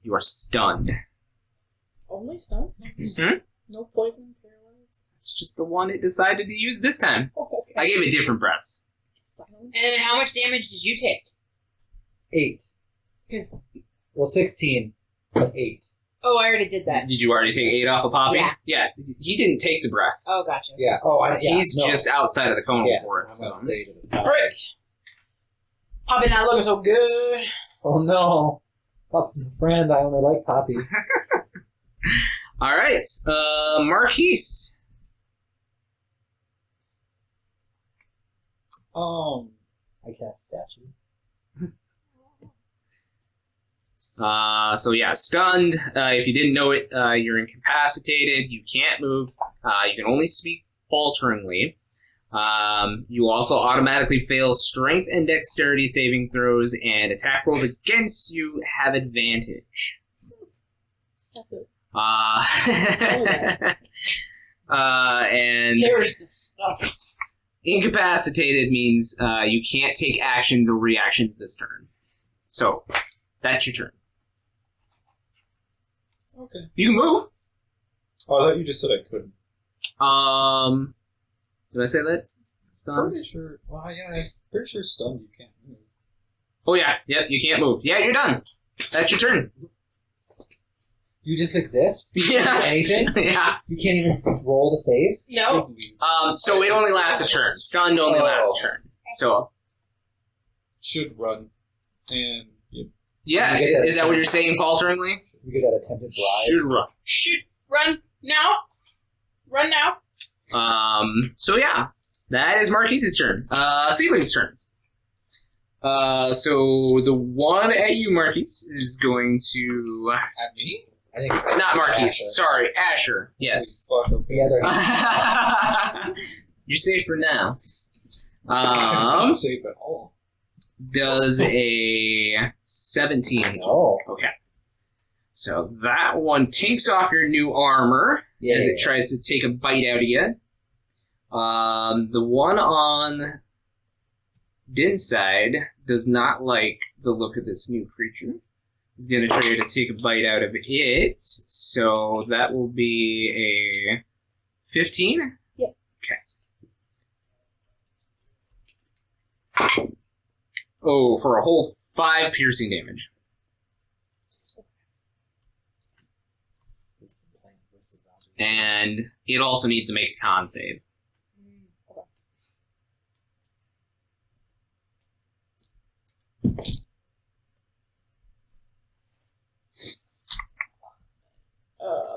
you are stunned. Only stun? Hmm? No poison, paralyzed? It's just the one it decided to use this time. Oh, okay. I gave it different breaths. Silence. And how much damage did you take? 8. Because, Well, 16, but 8. oh, I already did that. Did you already take 8 off of Poppy? Yeah. Yeah. He didn't take the breath. Oh, gotcha. Yeah. Oh, He's no. just outside of the cone Yeah, for I'm it. So. gonna stay to the side. Frick! Poppy not looking so good. Oh no, Poppy's my friend. I only like Poppy. All right, Marquies. I cast statue. So yeah, stunned. If you didn't know it, you're incapacitated. You can't move. You can only speak falteringly. You also automatically fail strength and dexterity saving throws, and attack rolls against you have advantage. That's it. And There's the stuff. incapacitated means you can't take actions or reactions this turn. So that's your turn. Okay. You can move. Oh, I thought you just said I couldn't. Did I say that? Stun? Pretty sure. Well, yeah, I'm pretty sure stunned you can't move. Oh yeah, yep, you can't move. Yeah, you're done. That's your turn. You just exist? You Yeah. can't do anything? Yeah. You can't even roll to save? No. Should leave. So it only lasts a turn. Stunned only lasts a turn. So Should run. And yeah, You get that is that what you're saying falteringly? We get that attempted bribe. Should run. Shoot. Run now. Run now. So yeah, that is Marquies' turn. Seedling's turn. So the one at you, Marquies, is going to at me? I think not Marquies. Asher. Sorry, Asher. Yes. Fuck, okay. The other hand. You're safe for now. Not safe at all. Does a 17. Oh. Okay. So that one takes off your new armor as it Yeah. tries to take a bite out of you. The one on Din's side does not like the look of this new creature. He's going to try to take a bite out of it. So that will be a 15? Yep. Okay. Oh, for a whole 5 piercing damage. And it also needs to make a con save. Okay.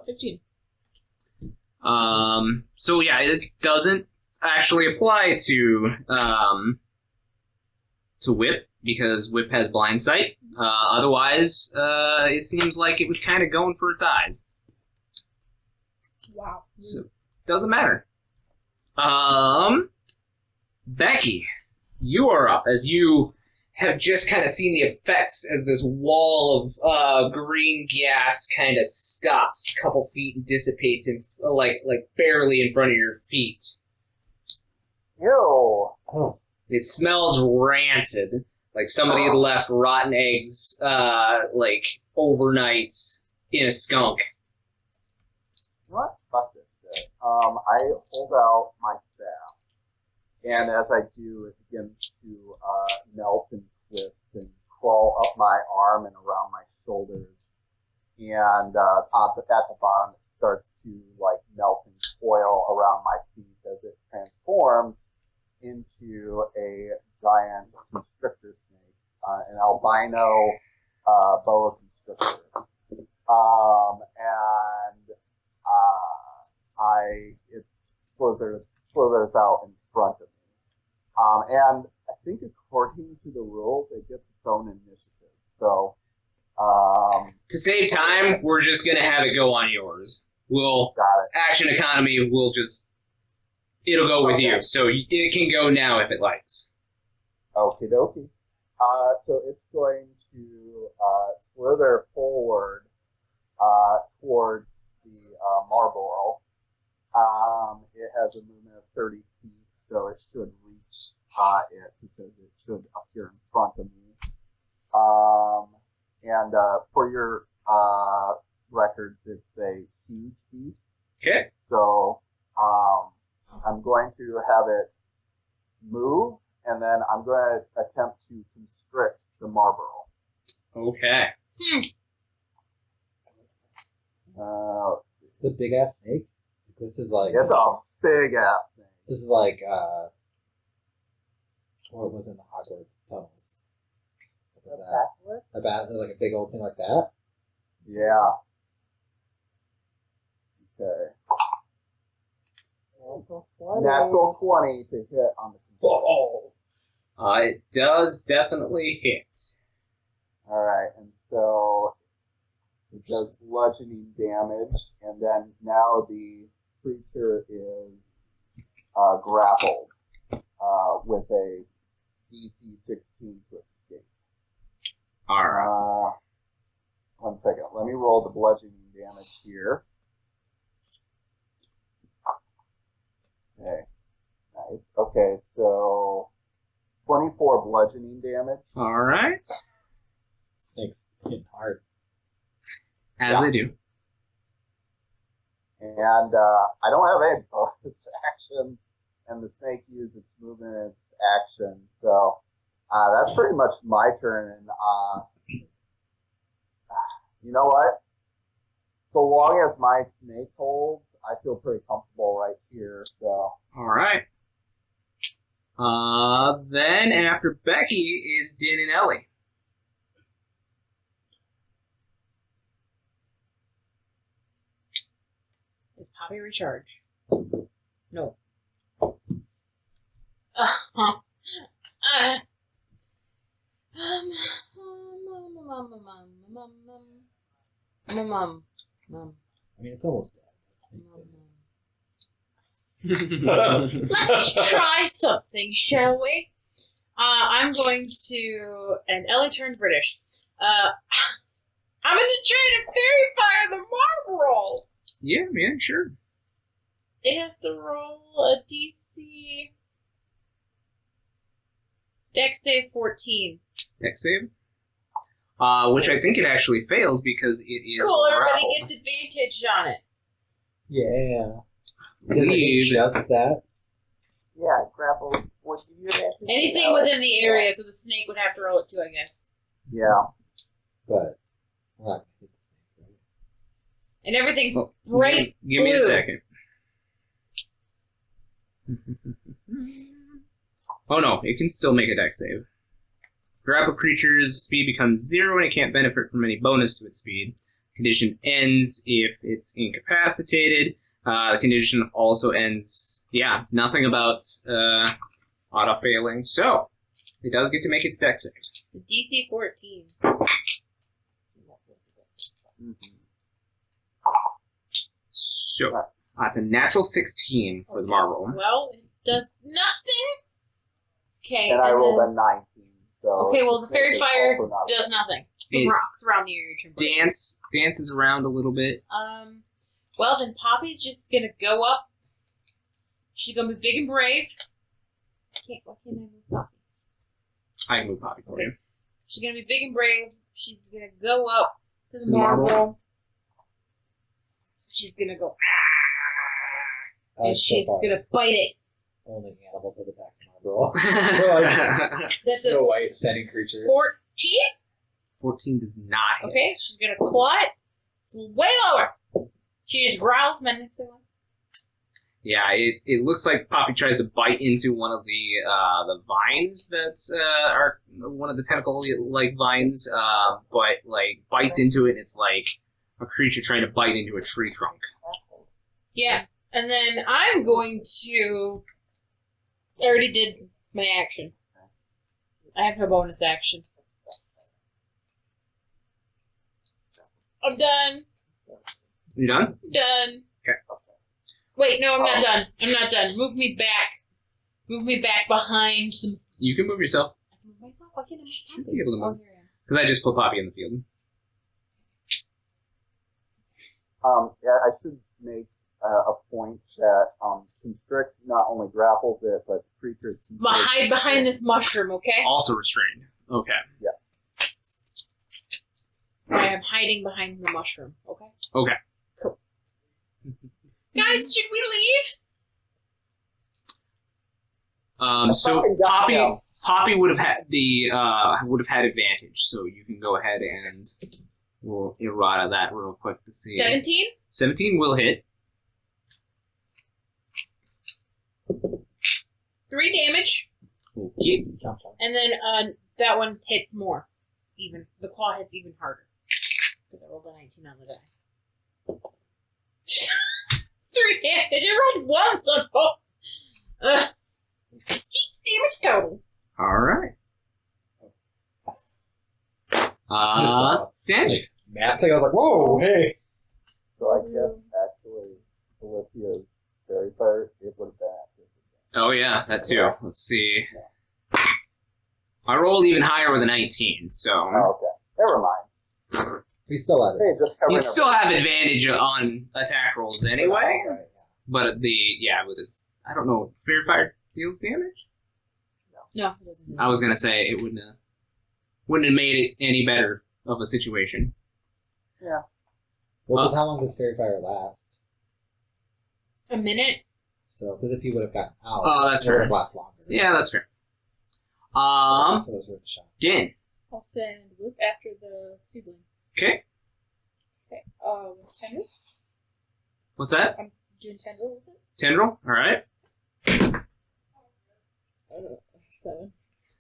15. So yeah, it doesn't actually apply to Whip, because Whip has blind sight. Otherwise, it seems like it was kind of going for its eyes. Wow. So, doesn't matter. Becky, you are up, as you have just kind of seen the effects as this wall of green gas kind of stops a couple feet and dissipates in, like barely in front of your feet. Ew. Oh. It smells rancid, like somebody had left rotten eggs, like overnight in a skunk. What the I hold out my staff, and as I do, it begins to melt and twist and crawl up my arm and around my shoulders, and at the bottom, it starts to like melt and coil around my feet as it transforms into a giant constrictor snake, an albino boa constrictor. It slithers out in front of me. And I think according to the rules, it gets its own initiative. So, to save time, we're just gonna have it go on yours. We'll got it. action economy. It'll go with you. So it can go now if it likes. Okie dokie. So it's going to slither forward towards the Marlboro. It has a movement of 30 feet, so it should reach it because it should appear in front of me. And for your records, it's a huge beast. Okay. So I'm going to have it move, and then I'm going to attempt to constrict the Marlboro. Okay. The big ass snake. This is like. It's a big ass thing. This is like. What was in the Hogwarts tunnels? What was that? Like a big old thing like that. Yeah. Okay. Natural 20 to hit on the control. It does definitely hit. Alright, and so it does bludgeoning damage, and then now the creature is grappled with a DC 16 to escape. Alright. 1 second. Let me roll the bludgeoning damage here. Okay. Nice. Okay, so 24 bludgeoning damage. Alright. Snakes hitting hard. As they do. And I don't have any bonus actions, and the snake used its movement and its action, so that's pretty much my turn. And you know what? So long as my snake holds, I feel pretty comfortable right here. So. Alright. Then after Becky is Din and Ellie. Does Poppy recharge? No. I mean, it's almost dead. Let's try something, shall we? I'm going to... And Ellie turned British. I'm going to try to fairy fire the Marlboro. Yeah, man, sure. It has to roll a DC... Dex save 14. Dex save? Which I think it actually fails because it is Cool, everybody grappled. gets advantage on it. Yeah. Does it hit just that? Yeah, grapple would give you advantage. Anything within the area, so the snake would have to roll it too, I guess. Yeah. But we're not going to hit the snake, right? And everything's Well, bright Give me a blue. second. Oh no, it can still make a dex save. Grapple creature's speed becomes 0 and it can't benefit from any bonus to its speed. Condition ends if it's incapacitated. The condition also ends... Yeah, nothing about auto-failing. So, it does get to make its dex save. The DC 14. So, it's a natural 16 for the Marvel. Well, it does nothing. Okay. And I rolled then- a 19. So Okay, well, the snake fairy is fire also not does nothing. Some It- rocks around the area. Dances around a little bit. Well, then Poppy's just gonna go up. She's gonna be big and brave. What can I move Poppy? I can move Poppy for you. She's gonna be big and brave. She's gonna go up to To the the marble. marble. She's gonna go. And she's gonna bite it. Only animals have attacked Marble. That's Snow a White setting creatures. 14? 14 does not hit. Okay, she's gonna claw it. It's way lower. She just growls menacingly. Yeah, it looks like Poppy tries to bite into one of the vines that are one of the tentacle-like vines, but like bites into it, and it's like a creature trying to bite into a tree trunk. Yeah, and then I'm going to... I already did my action. I have a bonus action. I'm done. You done? Done. Okay. Wait, no, I'm not done. I'm not done. Move me back. Move me back behind some... You can move yourself. I can move myself? Why can't I move Should Poppy? be able to move. Oh, here I am. Because I just put Poppy in the field. Yeah, I should make a point that constrict not only grapples it, but creatures can Hide behind this mushroom, okay? Also restrained. Okay. Yes. I am hiding behind the mushroom, okay? Okay. Cool. Guys, should we leave? So fucking goddamn. Poppy would have had advantage, so you can go ahead and we'll errata that real quick to see. 17? 17 will hit. 3 damage. Okay. And then that one hits more. Even. The claw hits even harder. Because I rolled a 19 on the die. 3 damage. I rolled once on both. 6 damage total. All right. Dan. Matt's like, I was like, whoa, hey. So I guess actually Alicia's fairy fire, it would have been at disadvantage. Oh yeah, that too. Let's see. I rolled even higher with a 19, so Oh, okay. Never mind. We still have it. Hey, just covering you'd still have advantage on attack rolls anyway. Right. But with its, I don't know, Fear Fire deals damage. No, it doesn't. I was gonna say it wouldn't have made it any better of a situation. Yeah. Well, because how long does Fairy Fire last? A minute? So, because if he would have gotten out, Oh, that's it would fair. have lasted longer. Yeah, that's fair. So it was worth a shot. Din. I'll send Whoop after the sibling. Okay. Okay. Tendril? What's that? I'm doing Tendril with it. Tendril. All right. 7.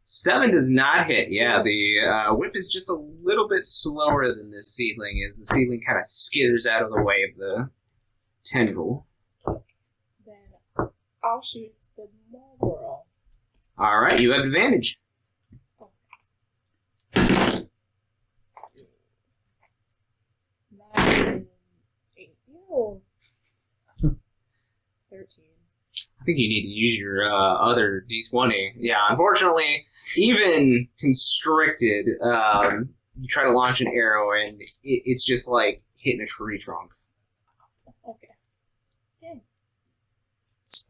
7 does not hit. Yeah, the whip is just a little bit slower than this seedling, as the seedling kind of skitters out of the way of the tendril. Then I'll shoot the Marlboro. All right, you have advantage. 9, 8. Ew. 13. I think you need to use your other D20. Yeah, unfortunately, even constricted, you try to launch an arrow and it's just like hitting a tree trunk. Okay. Okay.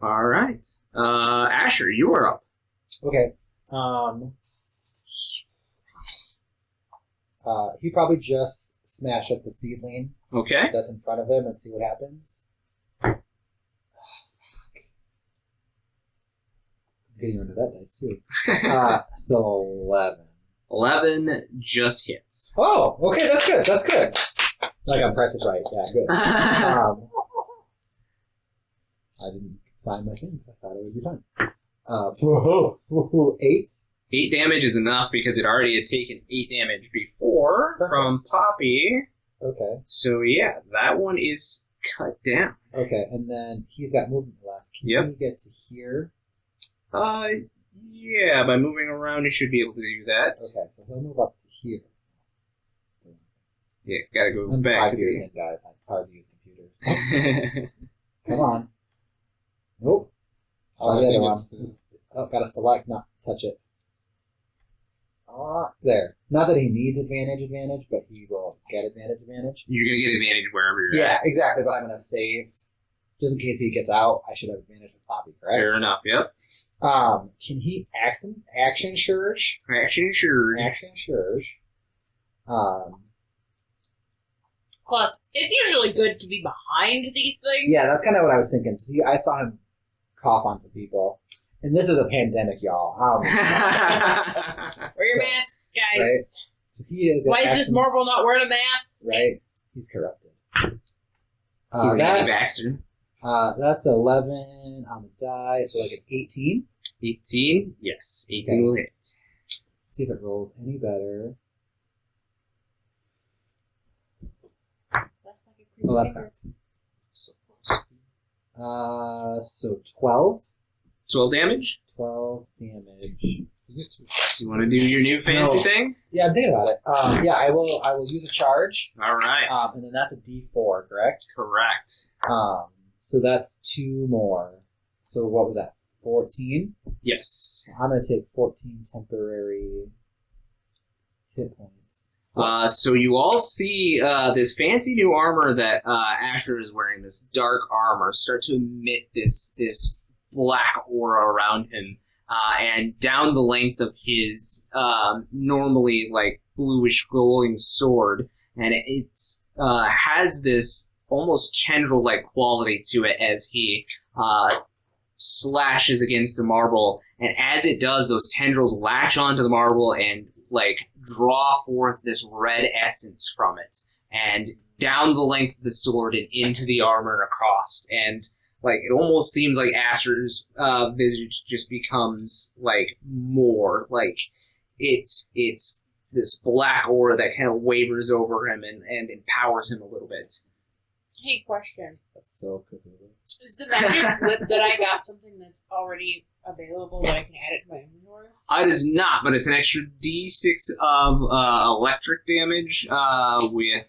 All right. Asher, you are up. Okay. He probably just smashes the seedling Okay. that's in front of him and see what happens. Getting rid of that dice too. So 11. 11 just hits. Oh, okay, that's good. That's good. Like on Price is Right. Yeah, good. I didn't find my thing because I thought it would be fun. 8. 8 damage is enough because it already had taken 8 damage before from Poppy. Okay. So yeah, that one is cut down. Okay, and then he's got movement left. Can he get to here? Yeah, by moving around, you should be able to do that. Okay, so he'll move up to here. Yeah, gotta go I'm back 5 to years the... in, guys. It's hard to use computers. Come on. Nope. So I the other think one. it's the- Gotta select, not touch it. There. Not that he needs advantage, but he will get advantage. You're gonna get advantage wherever you're Yeah, at. exactly, but I'm gonna save. Just in case he gets out, I should have advantage with Poppy, correct? Fair enough, yep. Can he action surge? Action surge. Action surge. Plus, it's usually good to be behind these things. Yeah, that's kind of what I was thinking. See, I saw him cough on some people. And this is a pandemic, y'all. Wear your masks, guys. Right? So he is. Why is this marble not wearing a mask? Right? He's corrupted. He's an anti-vaxxer. That's 11 on the die, so like an 18. 18? Yes, 18 will hit. Let's see if it rolls any better. Oh, that's correct. So 12. 12 damage? 12 damage. Do you want to do your new fancy thing? Yeah, I'm thinking about it. Yeah, I will use a charge. All right. And then that's a D4, correct? Correct. So that's 2 more. So what was that? 14? Yes. I'm going to take 14 temporary hit points. So you all see this fancy new armor that Asher is wearing, this dark armor, start to emit this black aura around him. And down the length of his normally like bluish glowing sword, and it has this almost tendril-like quality to it as he slashes against the marble. And as it does, those tendrils latch onto the marble and like draw forth this red essence from it, and down the length of the sword and into the armor and across. And like, it almost seems like Asher's visage just becomes, like, more, like, it's this black aura that kind of wavers over him and empowers him a little bit. Hey, question. That's so cool. Is the magic whip that I got something that's already available that I can add it to my inventory? It is not, but it's an extra D6 of electric damage with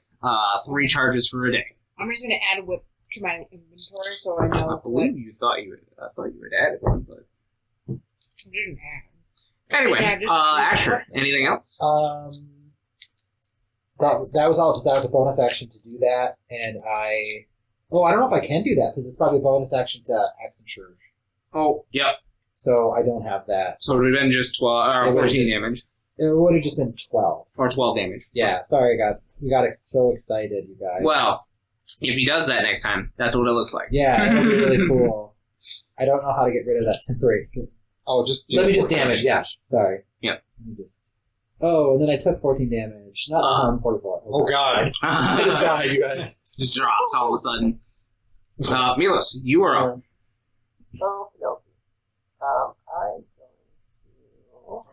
3 charges for a day. I'm just going to add a whip to my inventory so I know. I believe you thought you had added one, but I didn't add. anyway, Yeah, Asher, anything else? That was all because that was a bonus action to do that, and I don't know if I can do that because it's probably a bonus action to action surge. Oh, yep. So I don't have that. So it would have been just 12 or 14 damage, It would have just been 12. or 12 damage. Yeah, sorry, we got so excited, you guys. Well, if he does that next time, that's what it looks like. Yeah, that'll be really cool. I don't know how to get rid of that temporary. Oh, just Let me just damage. Yeah, sorry. Yep. Let me just. Oh, and then I took 14 damage. Not 44. Oh God! I just died, you guys. Just drops all of a sudden. Milos, you are up. Oh, no. I'm going to.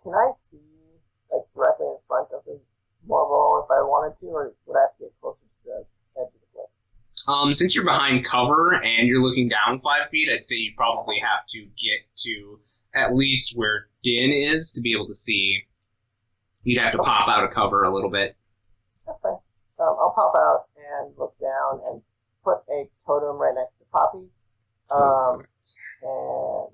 Can I see, like, directly in front of the marble if I wanted to, or would I have to get closer to the edge of the cliff? Since you're behind cover and you're looking down 5 feet, I'd say you probably have to get to at least where Din is to be able to see. You'd have to pop out of cover a little bit. That's fine. I'll pop out and look down and put a totem right next to Poppy. And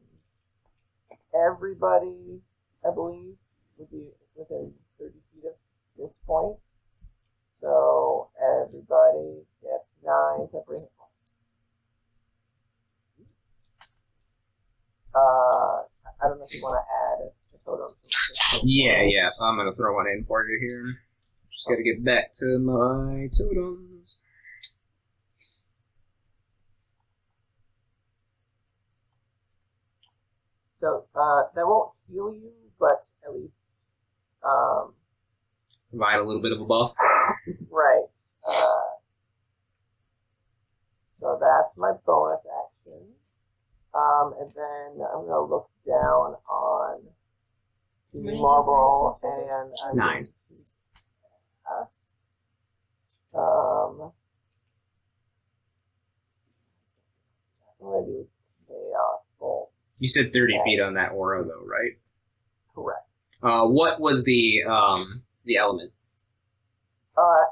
everybody, I believe, would be within 30 feet of this point. So everybody gets 9 temporary hit points. I don't know if you want to add a totem. Yeah. I'm going to throw one in for you here. Just got to get back to my totems. So that won't heal you, but at least Provide a little bit of a buff. right. So that's my bonus action. And then I'm gonna look down on the marble, and I'm 9. going to cast. I'm gonna do Chaos Bolt. You said 30 feet on that aura, though, right? Correct. What was the element?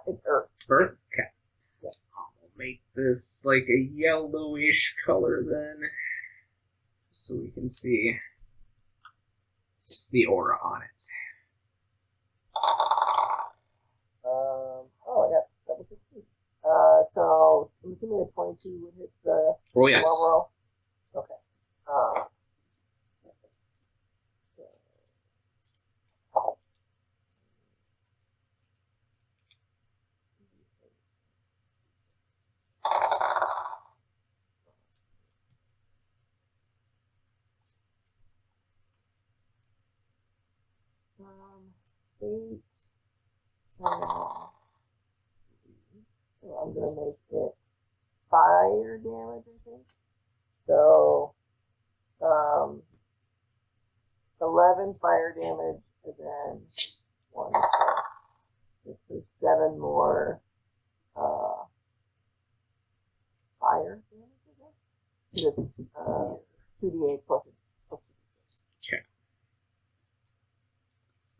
It's Earth. Earth? Okay. Yeah. I'll make this like a yellowish color then, so we can see the aura on it. I got double 16. So I'm assuming a 22 would hit the Oh, yes. roll. Okay. 8. So I'm going to make it fire damage, I think. So, 11 fire damage, and then 1, 6, or 7 more fire damage, I guess. It's 2d8 plus 2d6. Okay.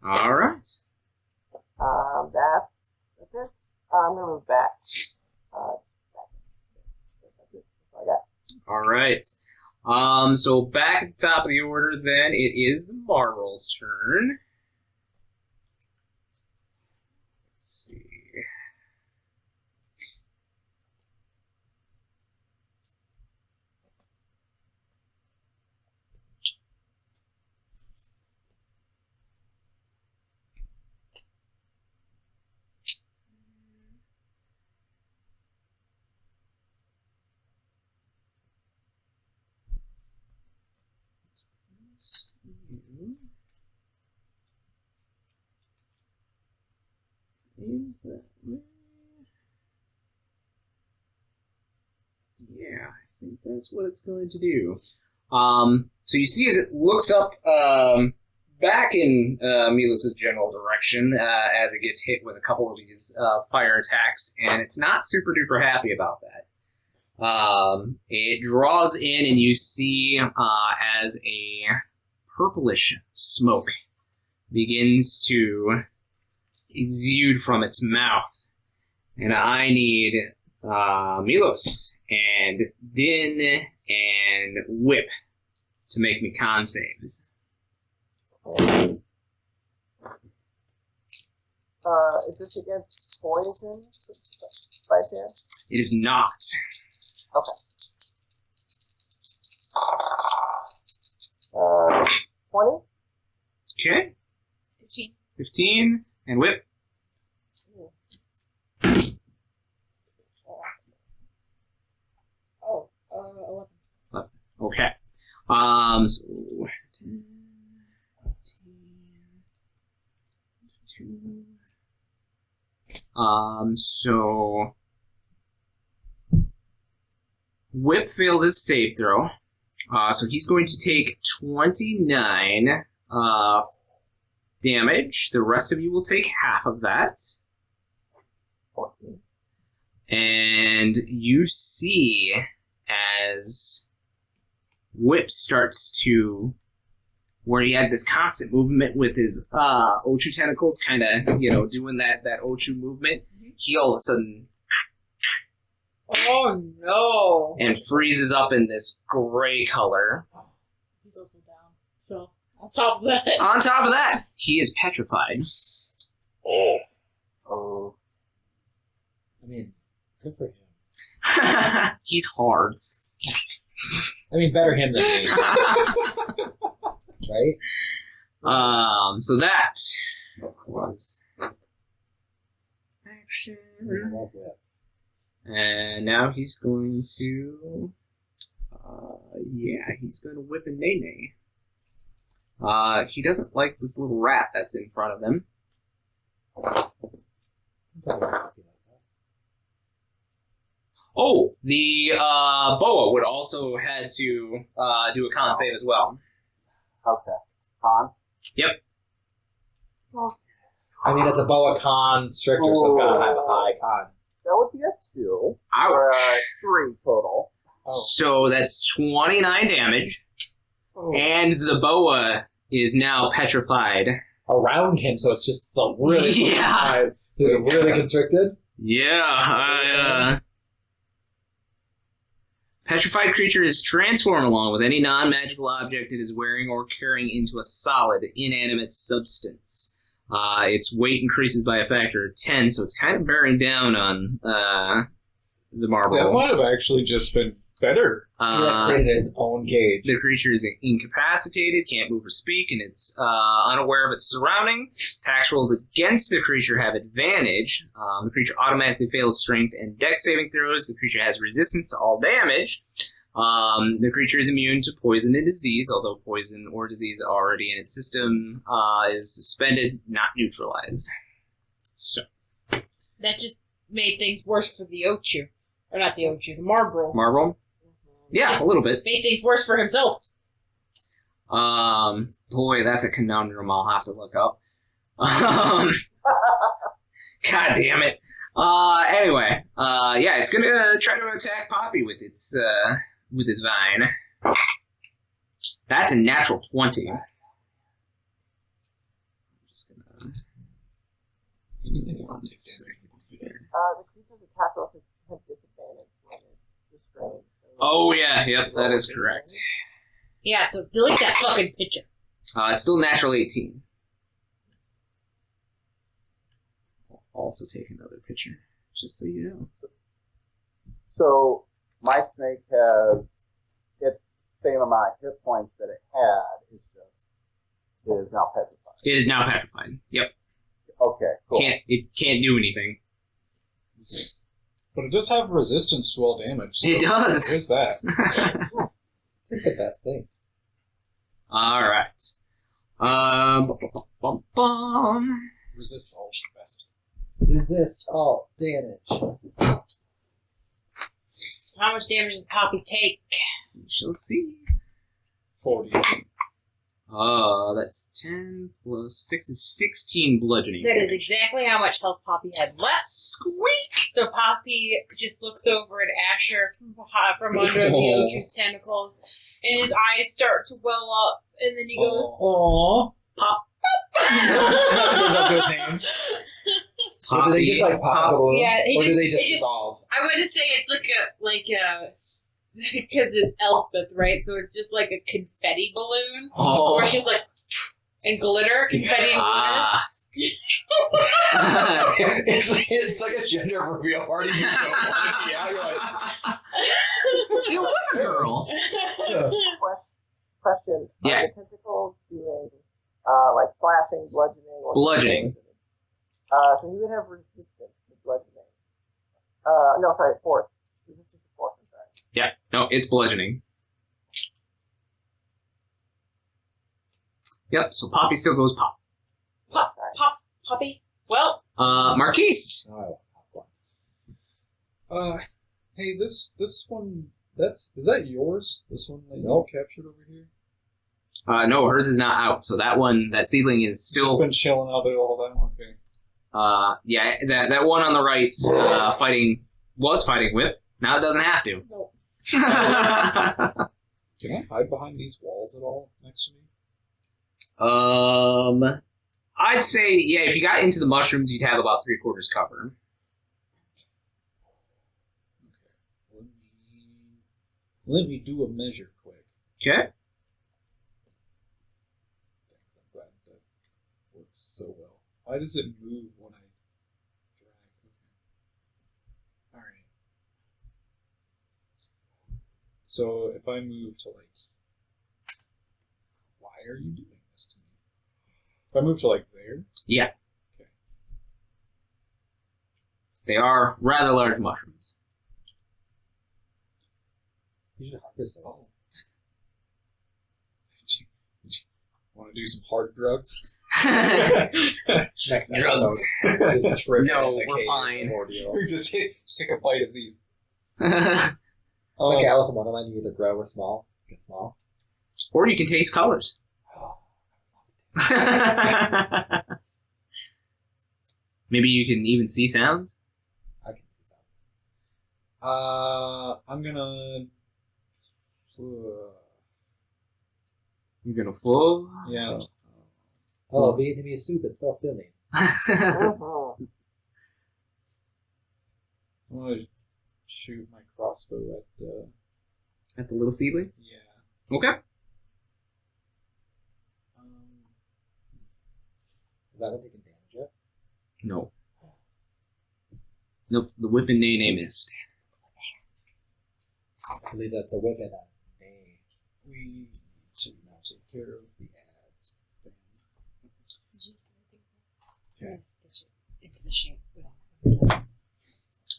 All right. That's it. I'm gonna move back. That's it. That's all I got. All right. So back at the top of the order, then it is the Marvel's turn. Let's see. Is that where? Yeah, I think that's what it's going to do. So you see as it looks up back in Milos' general direction as it gets hit with a couple of these fire attacks, and it's not super duper happy about that. It draws in, and you see as a purplish smoke begins to exude from its mouth. And I need Milos and Din and Whip to make me con saves. Is this against poison by chance? It is not. Okay. 20? Okay. 15. 15. And Whip. Oh, 11. Okay. So 10, 15, 2. So Whip failed his save throw. So he's going to take 29 damage. The rest of you will take half of that. And you see as Whip starts to, where he had this constant movement with his Ochu tentacles, kind of, doing that Ochu movement, he all of a sudden Oh no! and freezes up in this gray color. He's also down. So, on top of that. On top of that, he is petrified. Oh. I mean, good for him. He's hard. I mean, better him than me, right? So that was action. I love that. And now he's going to, he's going to whip a Nene. He doesn't like this little rat that's in front of him. Oh, the boa would also had to do a con save as well. Okay. Con? Yep. I mean, it's a boa constrictor, so it's got to have a high con. That would be a 2. Ouch. Or 3 total. Oh. So that's 29 damage, Oh. and the boa is now petrified. Around him, so it's just a really Yeah. So he's really constricted. Yeah, petrified creature is transformed along with any non-magical object it is wearing or carrying into a solid, inanimate substance. Its weight increases by a factor of 10, so it's kind of bearing down on the marble. That might have actually just been better. He created his own cage. The creature is incapacitated, can't move or speak, and it's unaware of its surrounding. Attack rolls against the creature have advantage. The creature automatically fails strength and dex saving throws. The creature has resistance to all damage. The creature is immune to poison and disease, although poison or disease already in its system is suspended, not neutralized. So. That just made things worse for the Ochu. Or not the Ochu, the Marlboro. Marble? Yeah, a little bit. Made things worse for himself. Boy, that's a conundrum I'll have to look up. God damn it. Anyway, yeah, it's gonna try to attack Poppy with its vine. That's a natural 20. I'm just gonna... One second here. The creature's attack rolls have disadvantage when it's restrained. So Oh, yeah, yep, that is correct. Yeah, so delete that fucking picture. It's still natural 18. I'll also take another picture, just so you know. So my snake has its same amount of hit points that it had. It is now petrified. It is now petrified. Yep. Okay, cool. It can't do anything. But it does have resistance to all damage. So It does. What is that? It's the best thing. Alright. Resist all best. Resist all damage. How much damage does Poppy take? We shall see. 40. That's 10 plus 6 is 16 bludgeoning. That is damage. exactly how much health Poppy had left. Squeak! So Poppy just looks over at Asher from under the Ochu's tentacles, and his eyes start to well up, and then he goes, Aww. Pop. Those are good names. So do they just like pop a balloon? Yeah, or do they it just just- dissolve? I want to say it's because it's Elspeth, right? So it's just like a confetti balloon, Oh. or it's just like and glitter, confetti and glitter. Ah. it's like a gender reveal party. You don't want. Yeah, you're like, It was a girl. Question. Yeah. Are the tentacles doing like slashing, bludgeoning? Or Bludgeoning. So he would have resistance to bludgeoning. No, sorry, force. Resistance to force, I'm sorry. Yeah, no, it's bludgeoning. Yep, so Poppy still goes pop. Pop, pop, Poppy. Well, Marquies. oh, I want one. Hey, this one, is that yours? This one that you captured over here? No, hers is not out, so that seedling is Just still... been chilling out there the whole time? Okay. Yeah, that one on the right was fighting Whip. Now it doesn't have to. No. Can I hide behind these walls at all next to me? I'd say, yeah, if you got into the mushrooms, you'd have about 3/4 cover. Okay. Let me do a measure quick. Okay. Thanks, I'm glad that works so well. Why does it move when I drag? Okay. Alright. So if I move to like... Why are you doing this to me? If I move to like there? Yeah. Okay. They are rather large mushrooms. You should harvest those. Oh. Want to do some hard drugs? Next Drugs. episode. Just trip No, in the we're cave fine. of Ordeals. just take a bite of these. It's like Alice in Wonderland. You either grow or small. Get small. Or you can taste colors. Maybe you can even see sounds. I can see sounds. I'm gonna. You're gonna full. Yeah. Oh, Vietnamese soup. It's so filling. Mhm. I want to shoot my crossbow at. At the little seedling. Yeah. Okay. Is that what they can damage it? No. Nope. The whipping name is. I believe that's a weapon. We should now take care of the ads. Stitch it into the shape.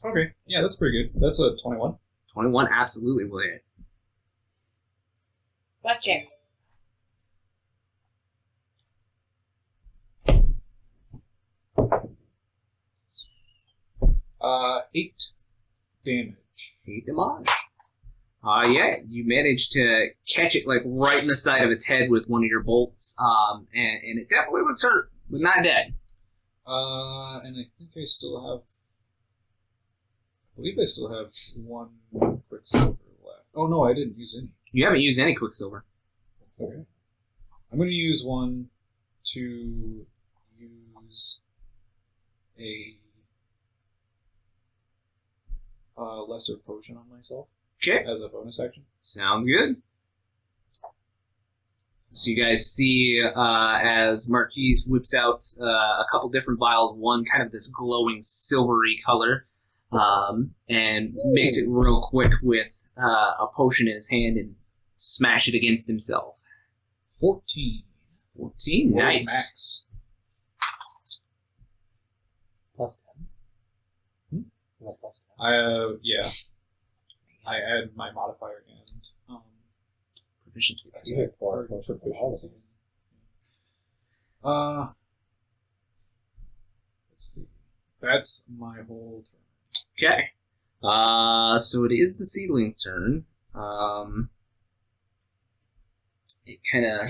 Okay. Yeah, that's pretty good. That's a 21. 21 absolutely will hit. Gotcha. Uh, 8 damage. 8 damage. Yeah, you managed to catch it like right in the side of its head with one of your bolts, and it definitely looks hurt, but not dead. And I think I believe I still have 1 quicksilver left. Oh no, I didn't use any. You haven't used any quicksilver. Okay. I'm going to use 1 to use a lesser potion on myself. Okay. As a bonus action. Sounds good. So you guys see as Marquies whips out a couple different vials, one kind of this glowing silvery color, and makes it real quick with a potion in his hand and smash it against himself. 14. 14, nice. Max. Plus 10. No, plus 10. Yeah. I add my modifier and Proficiency. You get 4 potion for all of proficiency. these. Let's see. That's my whole turn. Okay. So it is the seedling's turn. It kind of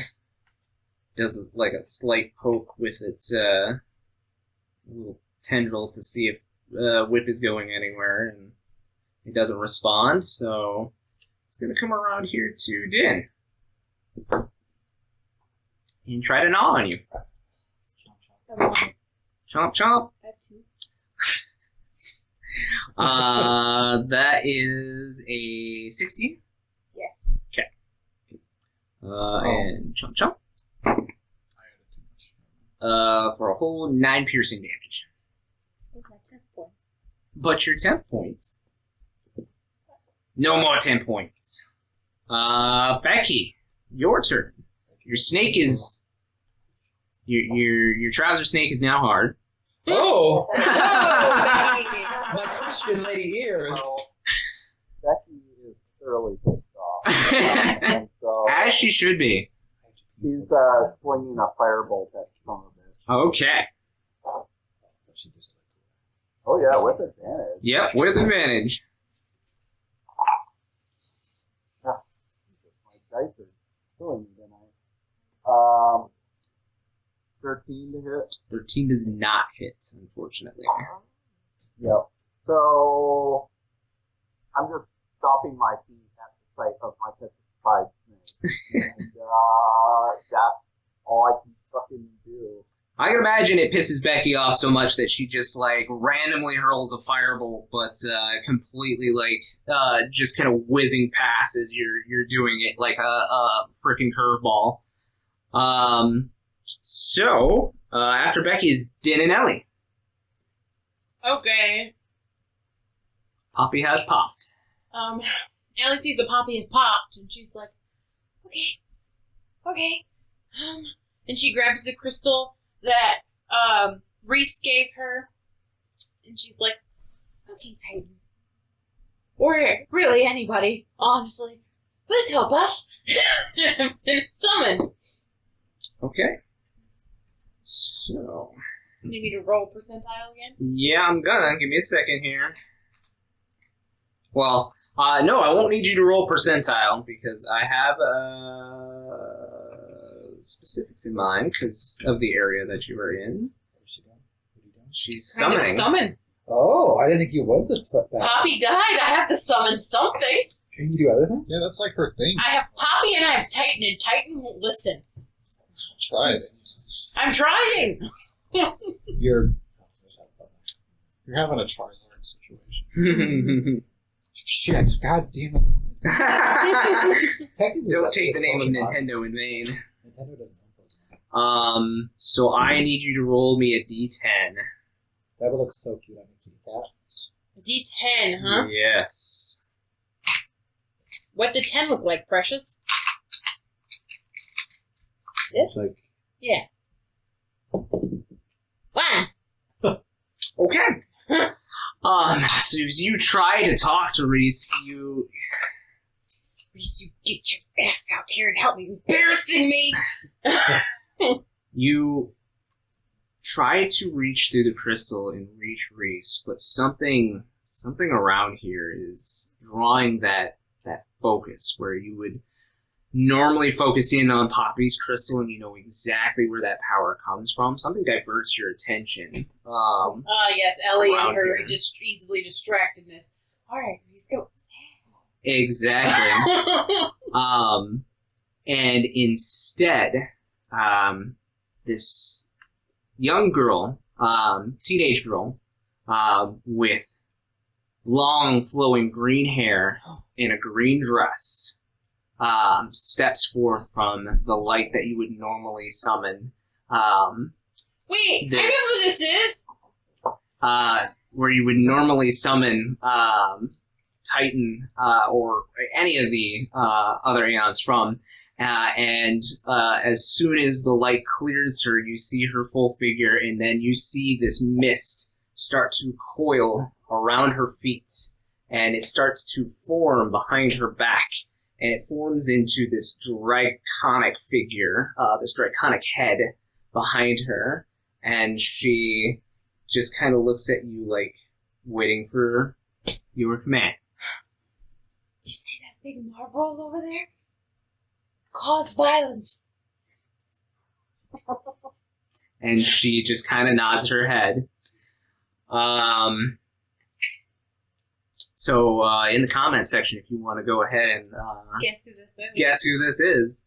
does like a slight poke with its little tendril to see if Whip is going anywhere, and it doesn't respond, so it's going to come around here to Din and try to gnaw on you. Chomp, chomp. I have 2. That is a 16. Yes. And chomp, chomp. I added too much. For a whole 9 piercing damage. Where's my 10 points? But your 10 points. No more 10 points. Becky, your turn. Your snake is... Your trouser snake is now hard. Oh! Oh, My Christian lady ears. So, Becky is thoroughly pissed off. And so As she should be. he's swinging a firebolt at some of it. Okay. Oh yeah, with advantage. Yep, with advantage. My dice are killing me tonight. 13 to hit. 13 does not hit, unfortunately. Yep. So I'm just stopping my feet at the sight of my petrified snake. And that's all I can fucking do. I can imagine it pisses Becky off so much that she just, like, randomly hurls a firebolt, but completely, like, just kind of whizzing past as you're doing it like a freaking curveball. So, after Becky is Din and Ellie. okay. Poppy has popped. Ellie sees the poppy has popped, and she's like, okay. And she grabs the crystal that Reese gave her, and she's like, okay, Titan. Or really anybody, honestly. Please help us. And summon. Okay. So, You need me to roll percentile again? yeah, I'm gonna. Give me a second here. Well, no, I won't need you to roll percentile because I have specifics in mind because of the area that you are in. She's Trying to summoning. Summon. Oh, I didn't think you would this back. Poppy died. I have to summon something. Can you do other things? Yeah, that's like her thing. I have Poppy and I have Titan, and Titan won't listen. Try it. I'm trying. You're You're having a Charizard situation. shit. God damn it. Technically, Don't that's take the just name of fucking Nintendo in vain. Nintendo doesn't own those. So I need you to roll me a D10. That would look so cute on a kitty cat. D10, huh? Yes. What did 10 look like, Precious? It's This? like Yeah. 1. Okay. So as you try to talk to Reese, you Marquies, you get your ass out here and help me embarrassing me. You try to reach through the crystal and reach Reese, but something around here is drawing that focus where you would normally focus in on Poppy's crystal and you know exactly where that power comes from. Something diverts your attention. Yes, Ellie and her Around here. easily distractedness. All right, Reese, go. Exactly. And instead, this young girl, teenage girl, with long flowing green hair in a green dress, steps forth from the light that you would normally summon. Wait, I know who this is. Where you would normally summon Titan or any of the other Aeons from. And as soon as the light clears her, you see her full figure, and then you see this mist start to coil around her feet, and it starts to form behind her back, and it forms into this draconic figure, this draconic head behind her, and she just kind of looks at you like waiting for your command. You see that big marble over there? Cause violence. And she just kind of nods her head. So in the comment section, if you want to go ahead and Guess who this is? guess who this is.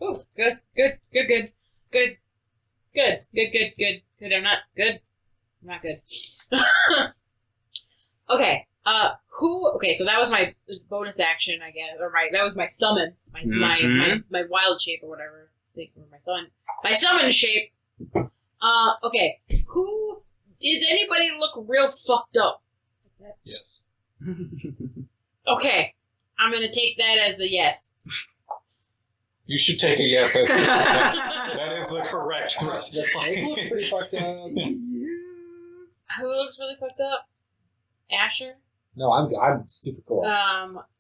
Ooh, good. I'm not good. Okay. Okay, so that was my bonus action, I guess, or that was my summon, my wild shape or whatever. My summon shape. Okay, who is anybody look real fucked up? Yes. Okay, I'm gonna take that as a yes. You should take a yes as that is the correct The snake looks pretty fucked up. Who looks really fucked up? Asher. No, I'm super cool.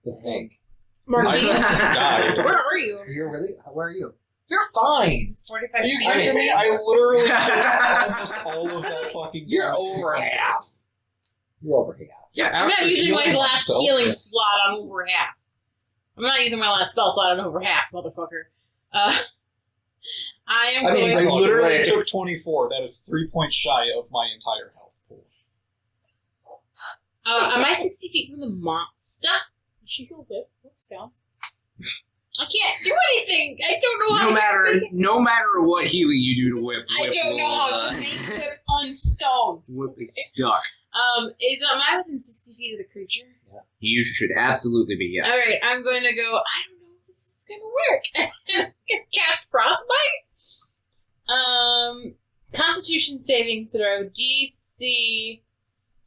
The snake. Marquies. died. Where are you? You're really? Where are you? You're fine. 45 Are you feet kidding from me? me? I literally took almost all of that fucking You're damage. over half. You're over half. Yeah, I'm not after using my healing last myself, healing slot on over half. I'm not using my last spell slot on over half, motherfucker. I am I mean, going. I literally Right. took 24. That is 3 points shy of my entire health pool. Am I 60 feet from the monster? She healed it. Whoops, down. I can't do anything. I don't know how. No matter what healing you do to Whip, I don't know how to make Whip unstone. Whip is stuck. Am I within 60 feet of the creature? You should absolutely be, yes. All right, I'm going to go. I don't know if this is going to work. I'm going to cast Frostbite. Constitution saving throw DC.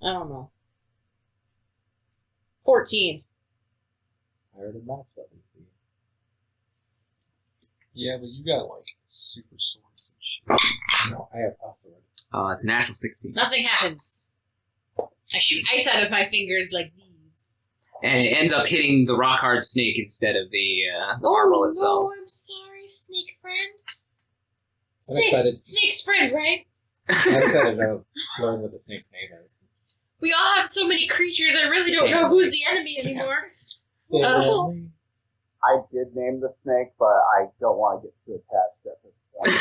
I don't know. 14. Higher than max what we see. Yeah, but you got like super swords and shit. No, I have a sword. It's a natural 16. Nothing happens. I shoot ice out of my fingers like these. And it ends up hitting the rock hard snake instead of the marble itself. Oh, I'm sorry, snake friend. I'm excited. Snake's friend, right? I'm excited to learn what the snake's name is. We all have so many creatures, I really don't know who's the enemy anymore. Stanley. I did name the snake, but I don't want to get too attached at this point.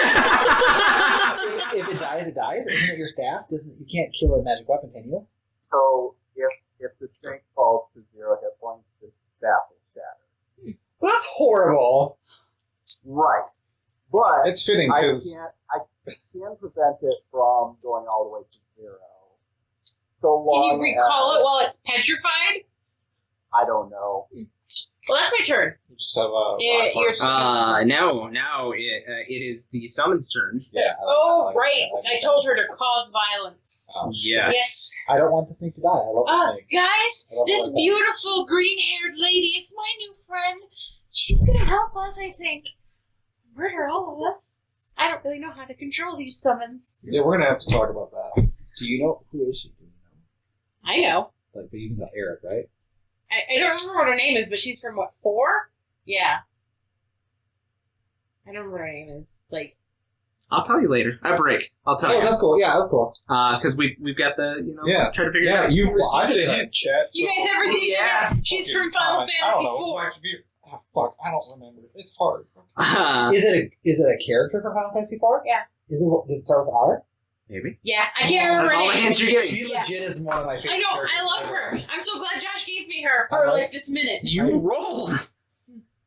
If it dies, it dies. Isn't it your staff? You can't kill a magic weapon, can you? So if the snake falls to 0 hit points, the staff will shatter. Well, that's horrible. Right. But It's fitting I because can prevent it from going all the way to 0. So Can long you recall as, it while it's petrified? I don't know. Well, that's my turn. you just have a Yeah, rock hard you're- Now it is the summon's turn. Yeah. Oh, right. I told her to cause violence. Yes. Yes. I don't want the snake to die. I love the snake. Guys, I love this it like that. beautiful green-haired lady is my new friend. She's gonna help us, I think. Murder all of us. I don't really know how to control these summons. Yeah, we're gonna have to talk about that. Do you know who is she? Do you know? I know. Like, but you can tell Eric, right? I don't remember what her name is, but she's from what, 4? Yeah. I don't remember what her name is. It's like... I'll tell you later. I break. I'll tell you. That's cool. Yeah, that's cool. Because we've got the, try to figure it out. you've Well, I received did a hint, chat. You guys ever seen Yeah. that? She's from Final I don't Fantasy know. 4. Oh, fuck, I don't remember. It's hard. Is it a character from Final Fantasy 4? Yeah. Does it start with R? Maybe. Yeah, I can't remember That's her all the name. hints you're getting. She Yeah. legit is one of my favorite. I know, characters I love ever. her. I'm so glad Josh gave me her for like this minute. You rolled.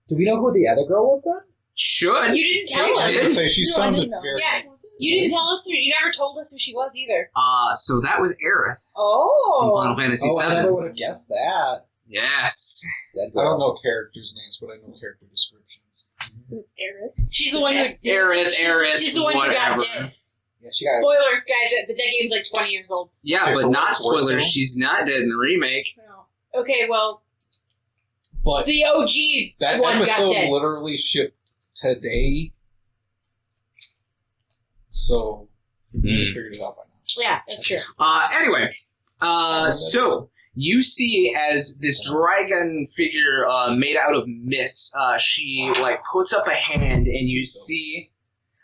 Do we know who the other girl was then? Should. You didn't tell I was us. did. gonna say she No, I sounded didn't know. very. Yeah, you didn't tell us. You never told us who she was either. So that was Aerith from Oh. Final Fantasy Oh, I never 7. would have guessed that. Yes. Dead I girl. don't know characters' names, but I know character descriptions. So it's Eris. She's the one who. Aerith, She's the one who got whatever. dead. Yeah, she got. Spoilers, guys. That game's like 20 years old. Yeah, Okay, but for not what it's worth, spoilers. though. She's not dead in the remake. No. Okay, well, But the OG that one got episode dead. literally shipped today, so you figured it out by now. Yeah, that's true. Anyway, so you see as this dragon figure made out of mist, she like puts up a hand, and you see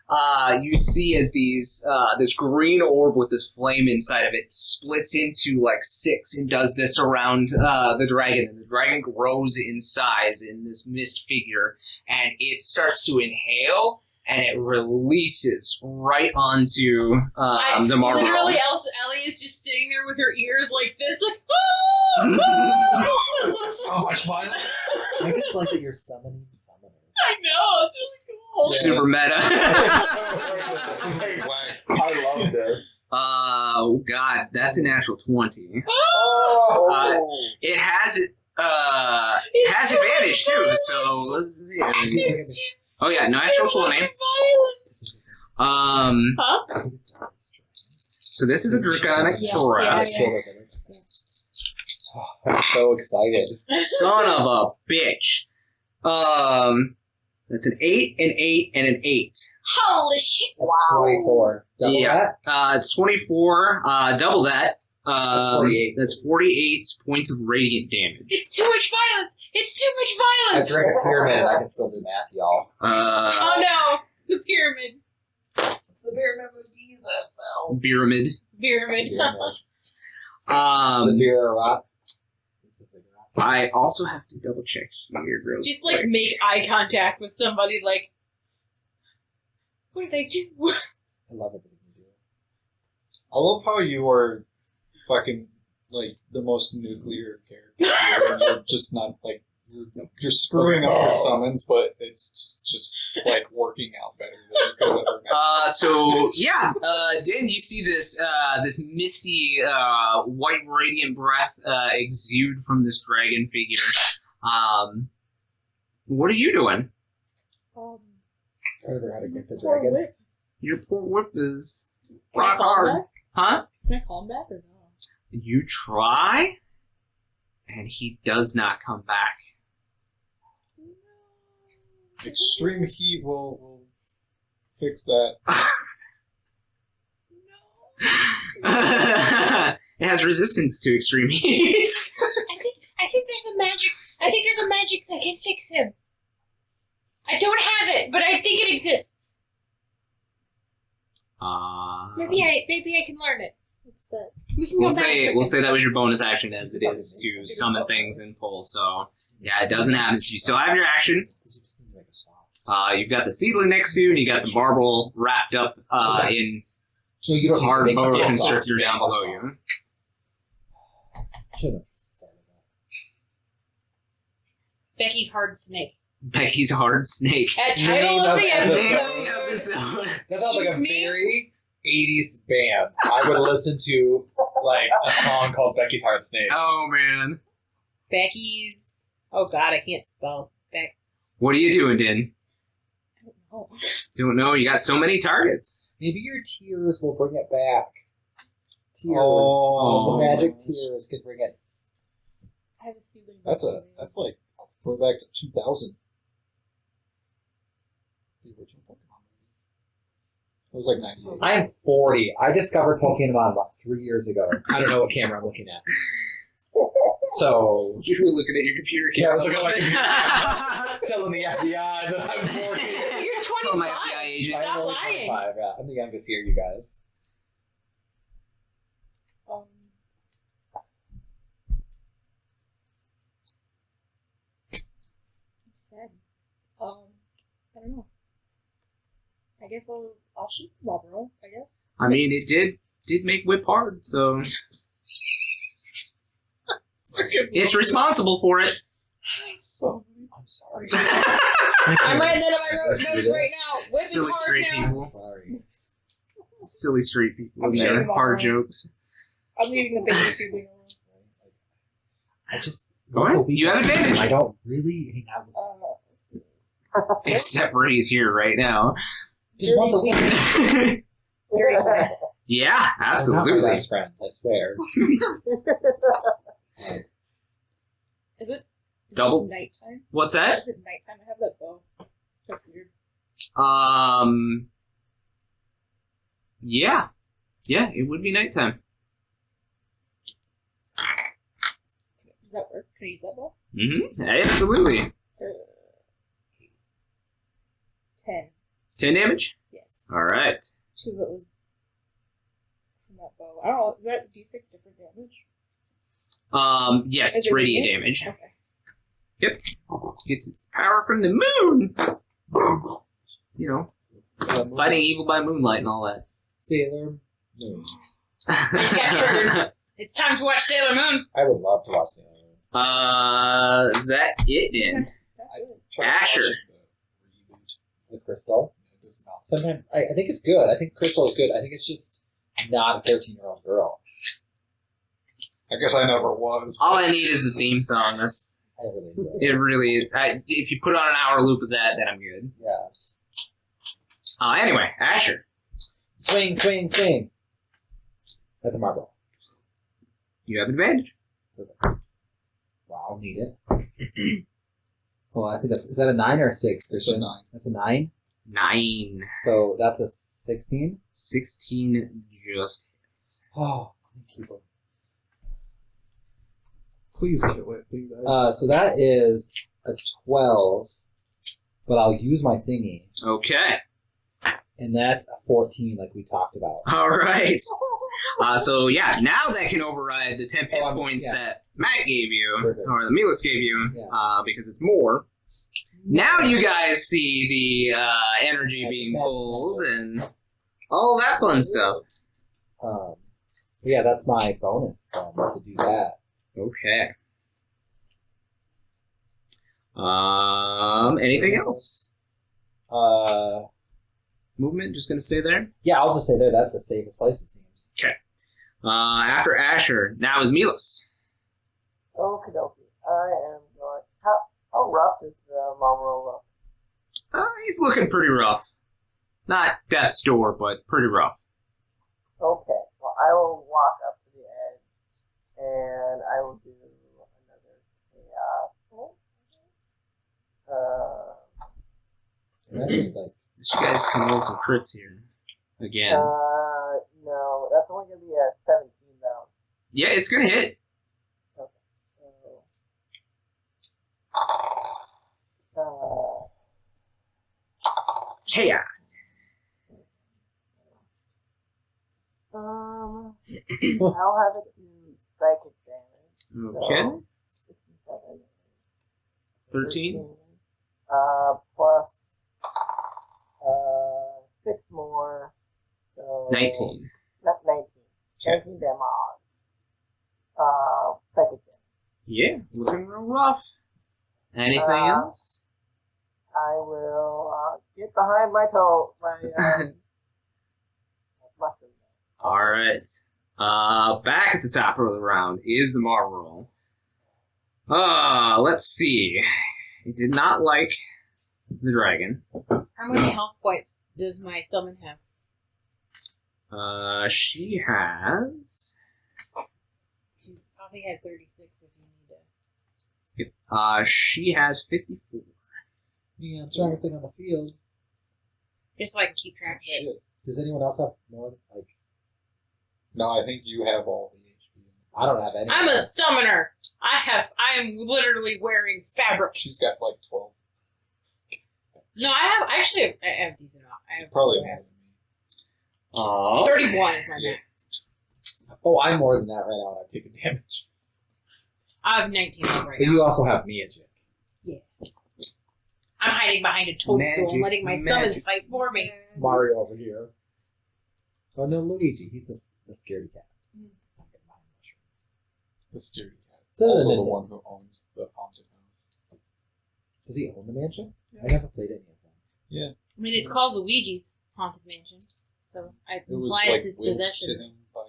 as this green orb with this flame inside of it splits into like 6 and does this around the dragon, and the dragon grows in size in this mist figure, and it starts to inhale. And it releases right onto the marble. Literally, Ellie is just sitting there with her ears like this, like, This is so much fun. I just like that you're summoning summoners. I know, it's really cool. Super meta. I love this. Oh god, that's a natural 20. Oh! It has advantage too. So let's see. Oh yeah, natural 20. Huh? So this is a draconic threat. Oh, I'm so excited. Son of a bitch. That's an 8, an 8, and an 8. Holy shit! That's 24. Double Yeah. that? It's 24. Double that. That's 48. That's 48 points of radiant damage. It's too much violence! It's too much I violence! drank a pyramid and I can still do math, y'all. Oh no! The pyramid. It's the pyramid of Giza fell. Pyramid. Pyramid. The beer rot. I also have to double check here real Just quick. like make eye contact with somebody like, what did I do? I love it. I love how you are fucking like the most nuclear character here, and you're just not like you're screwing up your summons, but it's just like working out better than you could have ever imagined. So yeah, Din, you see this misty white radiant breath exude from this dragon figure. What are you doing? I never had to get the Poor dragon. Whip. Your poor whip is Can I rock call him hard, back? huh? Can I call him back or no? You try, and he does not come back. Extreme heat will fix that. It has resistance to extreme heat. I think there's a magic. I think there's a magic that can fix him. I don't have it, but I think it exists. Maybe I can learn it. What's that? We can We'll go back. say that was your bonus action, as it is to summon things and pull. So yeah, it doesn't happen. So you still have your action. You've got the seedling next to you, and you got the marble wrapped up in So you don't hard need to boa make a constrictor song. down below you. Should have started that. Becky's hard snake. Becky's hard snake. Title of the Name episode. of the episode. That sounds like a Excuse me? very 80s band. I would listen to like a song called Becky's Heart Snake. Oh man, Becky's. Oh God, I can't spell. what are you doing, Din? I don't know. Don't know. You got so many targets. Maybe your tears will bring it back. Tears. Oh. The magic tears could bring it. I have a seedling. That's like a throwback to 2000. The original Pokemon movie. It was like 98. I'm 40. I discovered Pokemon about 3 years ago. I don't know what camera I'm looking at. So You were looking at your computer. yeah, I was looking at my computer, telling the FBI that I'm 40. You're 25. Tell my FBI agent. I'm Stop only lying. 25. Yeah, I'm the youngest here, you guys. I'm sad. I don't know. I guess I'll shoot Marlboro, I guess. I mean, it did make whip hard, so it's responsible for it. So, I'm sorry. I'm writing that on my notes right now. Whip is Silly hard straight now. people. Sorry. Silly street people. I'm with their sure hard tomorrow. jokes. I'm leaving the baby sibling alone. I just Go ahead. You have advantage. I don't really hang out with Except for he's here right now. just once a week. Yeah, I'm not absolutely. my best friend, I swear. Is it Double? nighttime? What's that? Is it nighttime? I have that bow. That's weird. Yeah. Yeah, it would be nighttime. Does that work? Can I use that bow? Mm-hmm. Absolutely. 10. 10 damage? Yes. Alright. 2 of it was from that bow. I don't know. Is that d6 different damage? Yes, Is it's it radiant radiant? damage. Okay. Yep. Gets its power from the moon! You know, fighting evil by moonlight and all that. Sailor Moon. just got triggered. It's time to watch Sailor Moon. I would love to watch Sailor Moon. Is that it then? That's it. Asher. The reboot. The Crystal. It does not. Sometimes I think it's good. I think Crystal is good. I think it's just not a 13-year-old girl. I guess I never was. All I need is the theme song. That's I really enjoy it. Really is. If you put on an hour loop of that, then I'm good. Yeah. Anyway, Asher. Swing, swing, swing. At the marble. You have advantage. Well, I'll need it. Well, I think that's... Is that a 9 or a 6, It's a Christian? 9. That's a 9? 9. So that's a 16? 16 just hits. Oh, thank you. Please kill it, please. So that is a 12, but I'll use my thingy, Okay. and that's a 14, like we talked about. All right. So yeah, now that can override the 10 hit points yeah. that Matt gave you, Perfect. or the Milos gave you, Yeah. because it's more. Now you guys see the energy being pulled and all that fun stuff. So yeah, that's my bonus then, to do that. Okay. Anything else? Movement, just gonna stay there? Yeah, I'll just say there, that's the safest place, it seems. After Asher, now is Milos. Okie dokie. I am going. How rough is the Marlboro look? He's looking pretty rough. Not death's door, but pretty rough. Okay. Well, I will walk up to the edge, and I will do another chaos roll. And that's just like, You guys can roll some crits here. Again. No, that's only going to be a 17 though. Yeah, it's gonna hit. Okay. So, Chaos. I'll have it do psychic damage. Okay. So, 13. Plus 6 more. So 19. Not 19. 19 damage. Psychic damage. Yeah, looking real rough. Anything else? I will get behind my toe. My mushroom. Alright. Back at the top of the round is the Marvel. Let's see. It did not like the dragon. How many health points does my summon have? She has... She probably had 36 if you need it. Yep. She has 54. yeah, I'm strongest thing on the field. Just so I can keep track of it. Shit. Does anyone else have more? Like, No, I think you have all the HP. I don't have any. I'm a summoner. I am literally wearing fabric. She's got like 12. No, I have decent amount. I have Probably I have more 31 is my Yeah. max. Oh, I'm more than that right now, and I've taken damage. I have 19 right But now. you also have magic. I'm hiding behind a toadstool Magic, and letting my magic. summons fight for me. Mario over here. Oh no, Luigi. He's a scaredy cat. the scaredy cat. So Also then- the one who owns the haunted house. Does he own the mansion? I never played any of them. I mean, it's called Luigi's Haunted Mansion. So I It was implies like his willed possession. to him by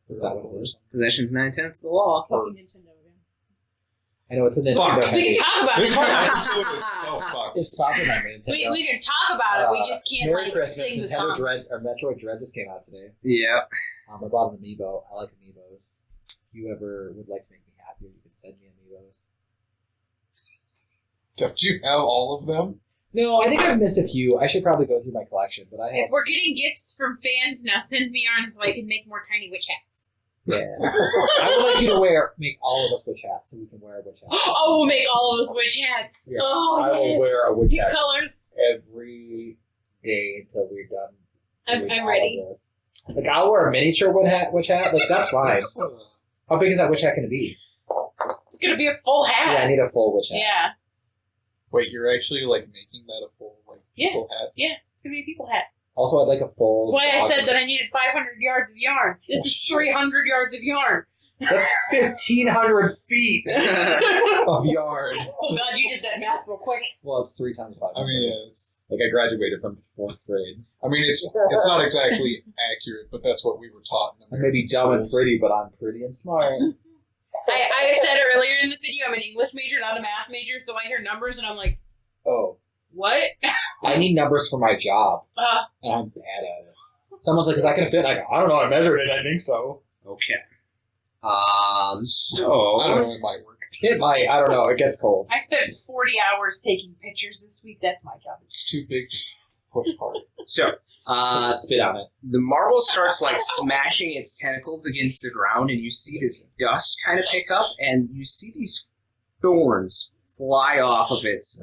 the Is that what rebel it or is? something. Possession's 9/10 of the law. Fucking Nintendo again. I know it's a Nintendo. Fuck. We heavy. can talk about This it. whole episode is so fucked. It's sponsored by Nintendo. We can talk about it. We just can't Merry like Christmas. sing the Nintendo song. Dread or Metroid Dread just came out today. Yeah. I bought an amiibo. I like amiibos. If you ever would like to make me happier, you can send me amiibos. Don't you have all of them? No, I think I've missed a few. I should probably go through my collection, but I have. If we're getting gifts from fans, now send me yarn so I can make more tiny witch hats. Yeah. I would like you to make all of us witch hats so we can wear a witch hat. Oh, we'll make all of us witch hats. Yeah. Oh, I will yes. wear a witch Pick hat colors. every day until we're done. I'm doing all ready. of this. Like, I'll wear a miniature witch hat. Like, that's fine. It's, How big is that witch hat going to be? It's gonna be a full hat. Yeah, I need a full witch hat. Yeah. wait, you're actually like making that a full Yeah. full hat? It's gonna be a people hat. Also, I'd like a full. That's why I dog- said that I needed 500 yards of yarn. This is 300 yards of yarn. That's 1,500 feet of yarn. Oh god, you did that math real quick. Well, it's 3 times 5. I mean, yeah, it's, Like, I graduated from 4th grade. I mean, it's not exactly accurate, but that's what we were taught. In I may be American dumb and schools. pretty, but I'm pretty and smart. I said earlier in this video I'm an English major, not a math major, so I hear numbers and I'm like, Oh. what? I need numbers for my job, and I'm bad at it. Someone's like, is that going to fit? And I go, I don't know, I measured it, I think so. Okay. So I don't know, it might work. It might, I don't know, it gets cold. I spent 40 hours taking pictures this week. That's my job. It's too big, just push hard. So Spit on it. the marble starts like smashing its tentacles against the ground, and you see this dust kind of pick up, and you see these thorns fly off of its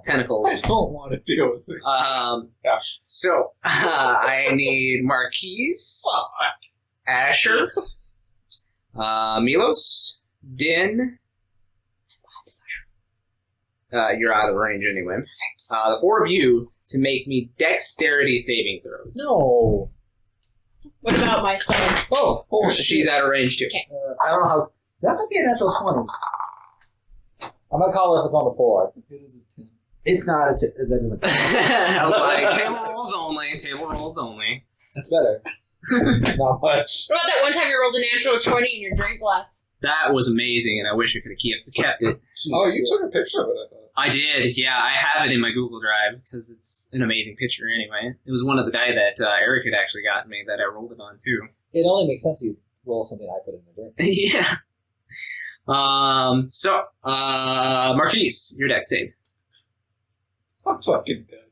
tentacles. I don't want to deal with it. Yeah. So I need Marquies, Asher, Milos, Din. You're out of range anyway. The 4 of you to make me dexterity saving throws. No. What about my son? Oh, She's out of range too. Okay. I don't know how. That might be a natural 20. I might call it if it's on the floor. It is a 10. It's not. That doesn't. I was like, table rolls only, table rolls only. That's better. Not much. What about that one time you rolled a natural 20 in your drink glass? That was amazing, and I wish I could have kept it. Oh, you took a picture of it, I thought. I did, yeah. I have it in my Google Drive because it's an amazing picture anyway. It was one of the die that Eric had actually gotten me that I rolled it on too. It only makes sense you roll something I put in the drink. Yeah. So, Marquise, your deck save. I'm fucking dead.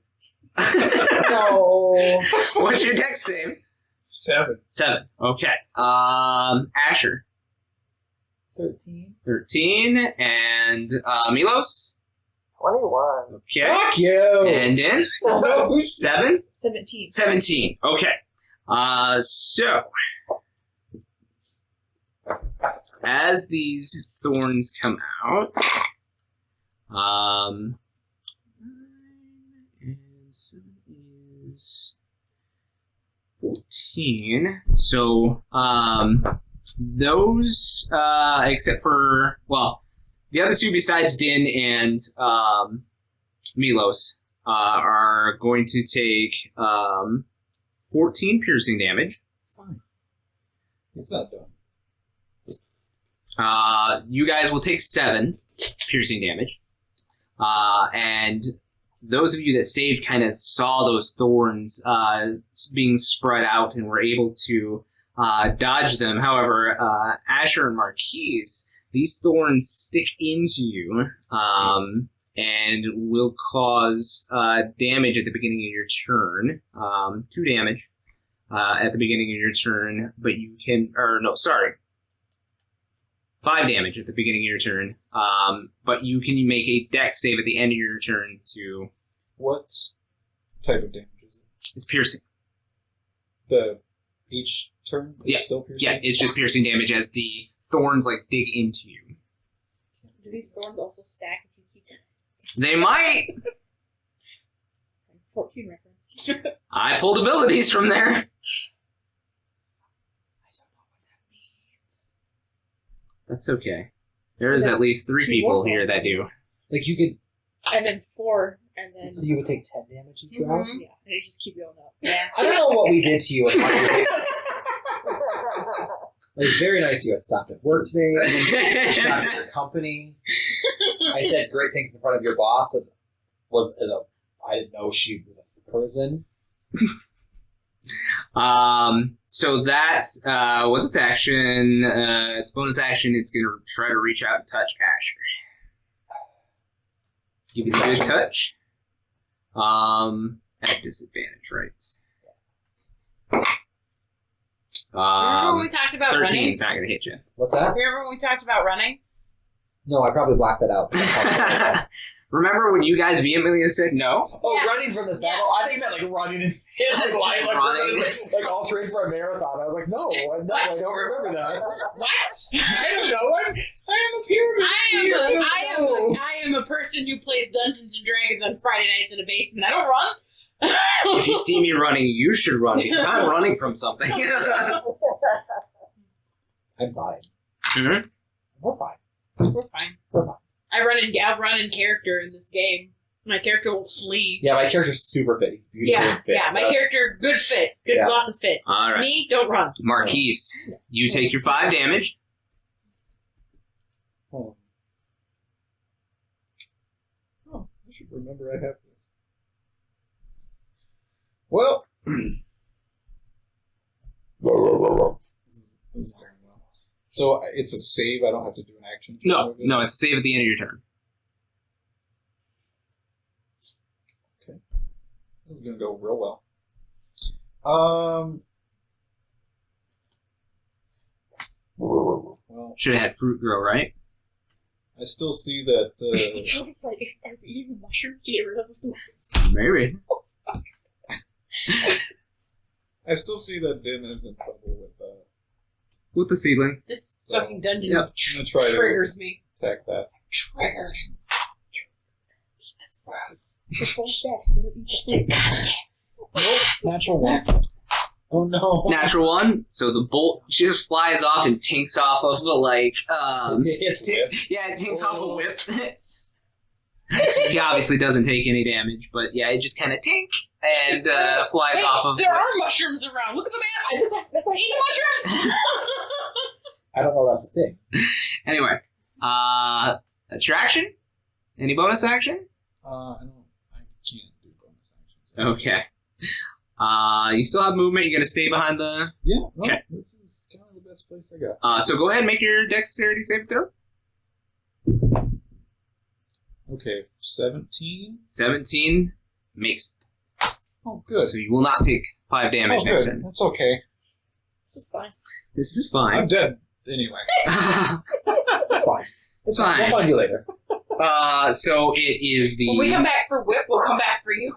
No. What's your deck save? 7. 7. Okay. Asher. 13. 13. And Milos. 21. Okay. Fuck you. And Din. 7. 17. 17. Okay. So, as these thorns come out, and 7 is 14. So, those, except for, well, the other 2 besides Din and Milos are going to take 14 piercing damage. It's not done. You guys will take 7 piercing damage. And those of you that saved kind of saw those thorns being spread out and were able to dodge them. However, Asher and Marquies, these thorns stick into you and will cause damage at the beginning of your turn. 2 damage at the beginning of your turn, but you can, or no, sorry. 5 damage at the beginning of your turn. But you can make a dex save at the end of your turn to... What type of damage is it? It's piercing. Each turn is still piercing? Yeah, it's just piercing damage as the thorns dig into you. Do these thorns also stack if you keep them? They might! 14 reference. I pulled abilities from there. I don't know what that means. That's okay. There's at least 3 people here that do. You could... And then 4, and then... So you would take 10 damage each round? Yeah, and it just keep going up. Yeah. I don't know what we did to you. It was very nice of you. I stopped at work today. I stopped at your company. I said great things in front of your boss. And I didn't know she was a person. So that's what's its action? Its bonus action. It's gonna try to reach out and touch Asher. Give it a good touch. At disadvantage, right? Remember when we talked about 13 running? is not going to hit you. What's that? Remember when we talked about running? No, I probably blacked that out. Remember when you guys vehemently said no? Oh, Yeah. running from this battle? I think you meant running in his Just life, running. all trained for a marathon. I was like, no, I don't remember that. What? I don't know. I am a pyramid. I am a person who plays Dungeons and Dragons on Friday nights in a basement. I don't run. If you see me running, you should run because I'm running from something. I'm fine. Mhm. We're fine. We're fine. We're fine. I'll run in character in this game. My character will flee. Yeah, my character's super fit. He's beautiful and fit. Yeah, my character, good fit. Yeah. Lots of fit. All right. Me, don't run. Marquies, you take your 5 damage. Oh, I should remember I have this. Well, this is going well. So it's a save. I don't have to do an action. to No, remove it? no, it's a save at the end of your turn. This is going to go real well. Well, Should have had fruit grow, right? I still see that. It sounds like, are we eating the mushrooms to get rid of the thorns? Maybe. I still see that Din is in trouble With the seedling. This So, fucking dungeon Yep. I'm gonna try to triggers me. attack that. Triggered. The full stack's gonna be Nope, natural one. Oh no. Natural 1, so the bolt just flies off and tinks off of the, it tinks off a whip. He obviously doesn't take any damage, but yeah, it just kind of tink and flies Wait, off of there are mushrooms around. Look at the map. That's like Eat mushrooms. I don't know that's a thing. Anyway, that's your action? Any bonus action? I can't do bonus actions. Okay. You still have movement. You're going to stay behind the... Yeah, no, Okay. this is kind of the best place I got. So go ahead and make your dexterity save throw. Okay, 17. 17 makes it. Oh, good. So you will not take 5 damage Oh, next good. turn. That's okay. this is fine. This is I'm fine. dead anyway. It's fine. It's fine. We'll find you later. So it is the... When we come back for Whip, we'll come back for you.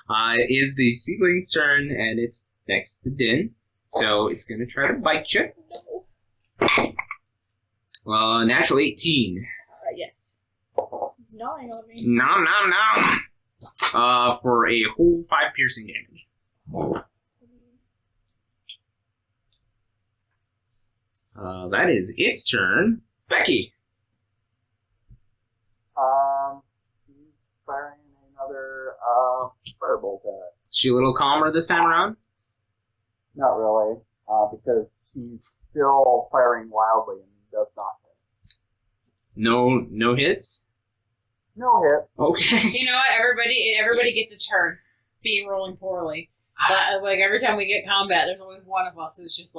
It is the seedling's turn, and it's next to Din. So it's going to try to bite you. Natural 18. Yes. He's gnawing on me. Nom, nom, nom. For a whole 5 piercing damage. That is its turn. Becky. He's firing another firebolt at it. She a little calmer this time around? Not really, because he's still firing wildly and does not hit. No hits? No hit. Okay. You know what? Everybody gets a turn. Being rolling poorly. But, every time we get combat, there's always one of us who's just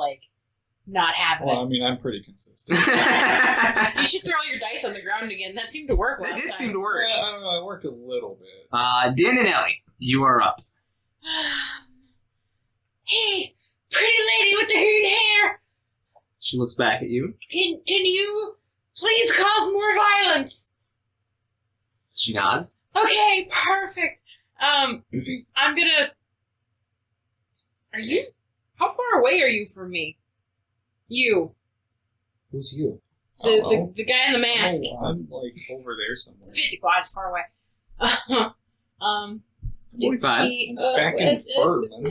not having Well, I it. mean, I'm pretty consistent. That You should throw your dice on the ground again. That seemed to work last did time. seem to work. Yeah, I don't know. It worked a little bit. Din and Ellie, you are up. Hey, pretty lady with the green hair. She looks back at you. Can you please cause more violence? She nods. Okay, perfect. I'm gonna... How far away are you from me? You. Who's you? The guy in the mask. Oh, I'm like over there somewhere. 50 quad far away. 45. Back in fur, man.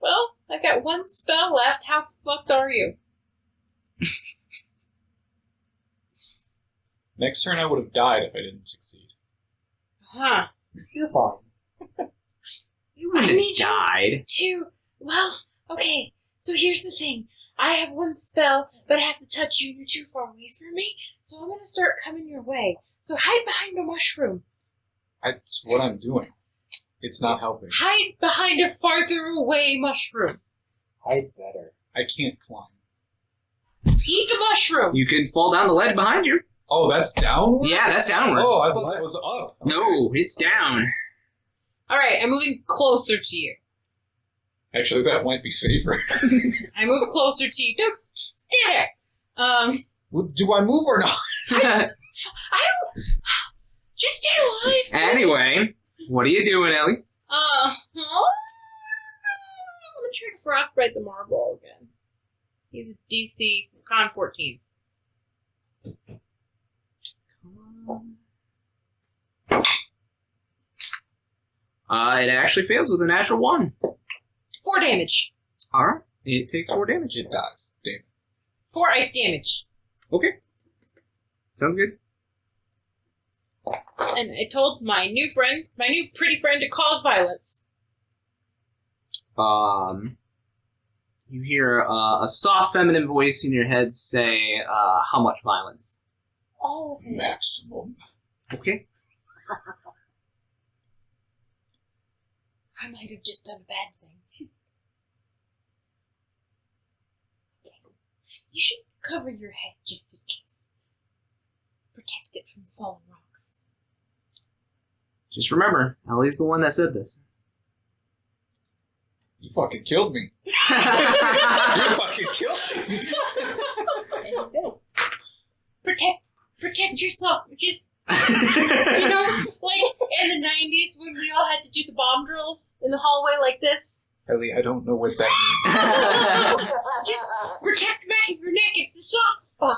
Well, I got one spell left. How fucked are you? Next turn I would have died if I didn't succeed. Huh. You're fine. You wouldn't need have died. Well, okay. So here's the thing. I have one spell, but I have to touch you. You're too far away from me. So I'm going to start coming your way. So hide behind a mushroom. That's what I'm doing. It's not helping. Hide behind a farther away mushroom. I'd better. I can't climb. Eat the mushroom. You can fall down the ledge behind you. Oh, that's downward? Yeah, that's downward. Oh, I thought that was up. No, it's down. All right, I'm moving closer to you. Actually, that might be safer. I move closer to you. Don't stay there. Well, do I move or not? I don't. Just stay alive. Please. Anyway, what are you doing, Ellie? I'm gonna try to frostbite the marble again. He's a DC con 14. It actually fails with a natural 1. 4 damage. Alright. It takes 4 damage. It dies. Damn. 4 ice damage. Okay. Sounds good. And I told my new pretty friend to cause violence. You hear a soft feminine voice in your head say, how much violence? All of it. Maximum. Okay. I might have just done a bad thing. Okay. You should cover your head just in case. Protect it from falling rocks. Just remember, Ellie's the one that said this. You fucking killed me. You fucking killed me. And he's dead. Protect yourself. Just, you know, like in the 90s when we all had to do the bomb drills in the hallway like this. Ellie, I don't know what that means. Just protect the back of your neck. It's the soft spot.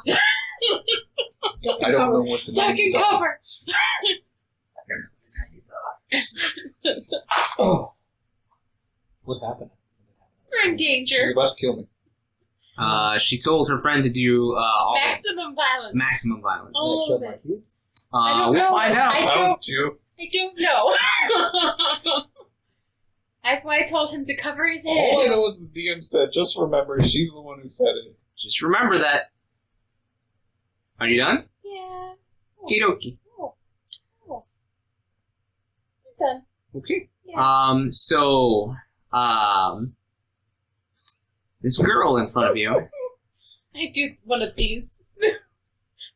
I don't know what the Duck names and are. cover. Oh. What happened? You're in danger. She's about to kill me. She told her friend to do Maximum violence. maximum violence. All of it. Marquies? I don't We'll know. find out. I Round 2. don't know. That's why I told him to cover his head. All I know is the DM said, just remember, she's the one who said it. Just remember that. Are you done? Yeah. Okie dokie. I'm done. Okay. Yeah. This girl in front of you, I do one of these.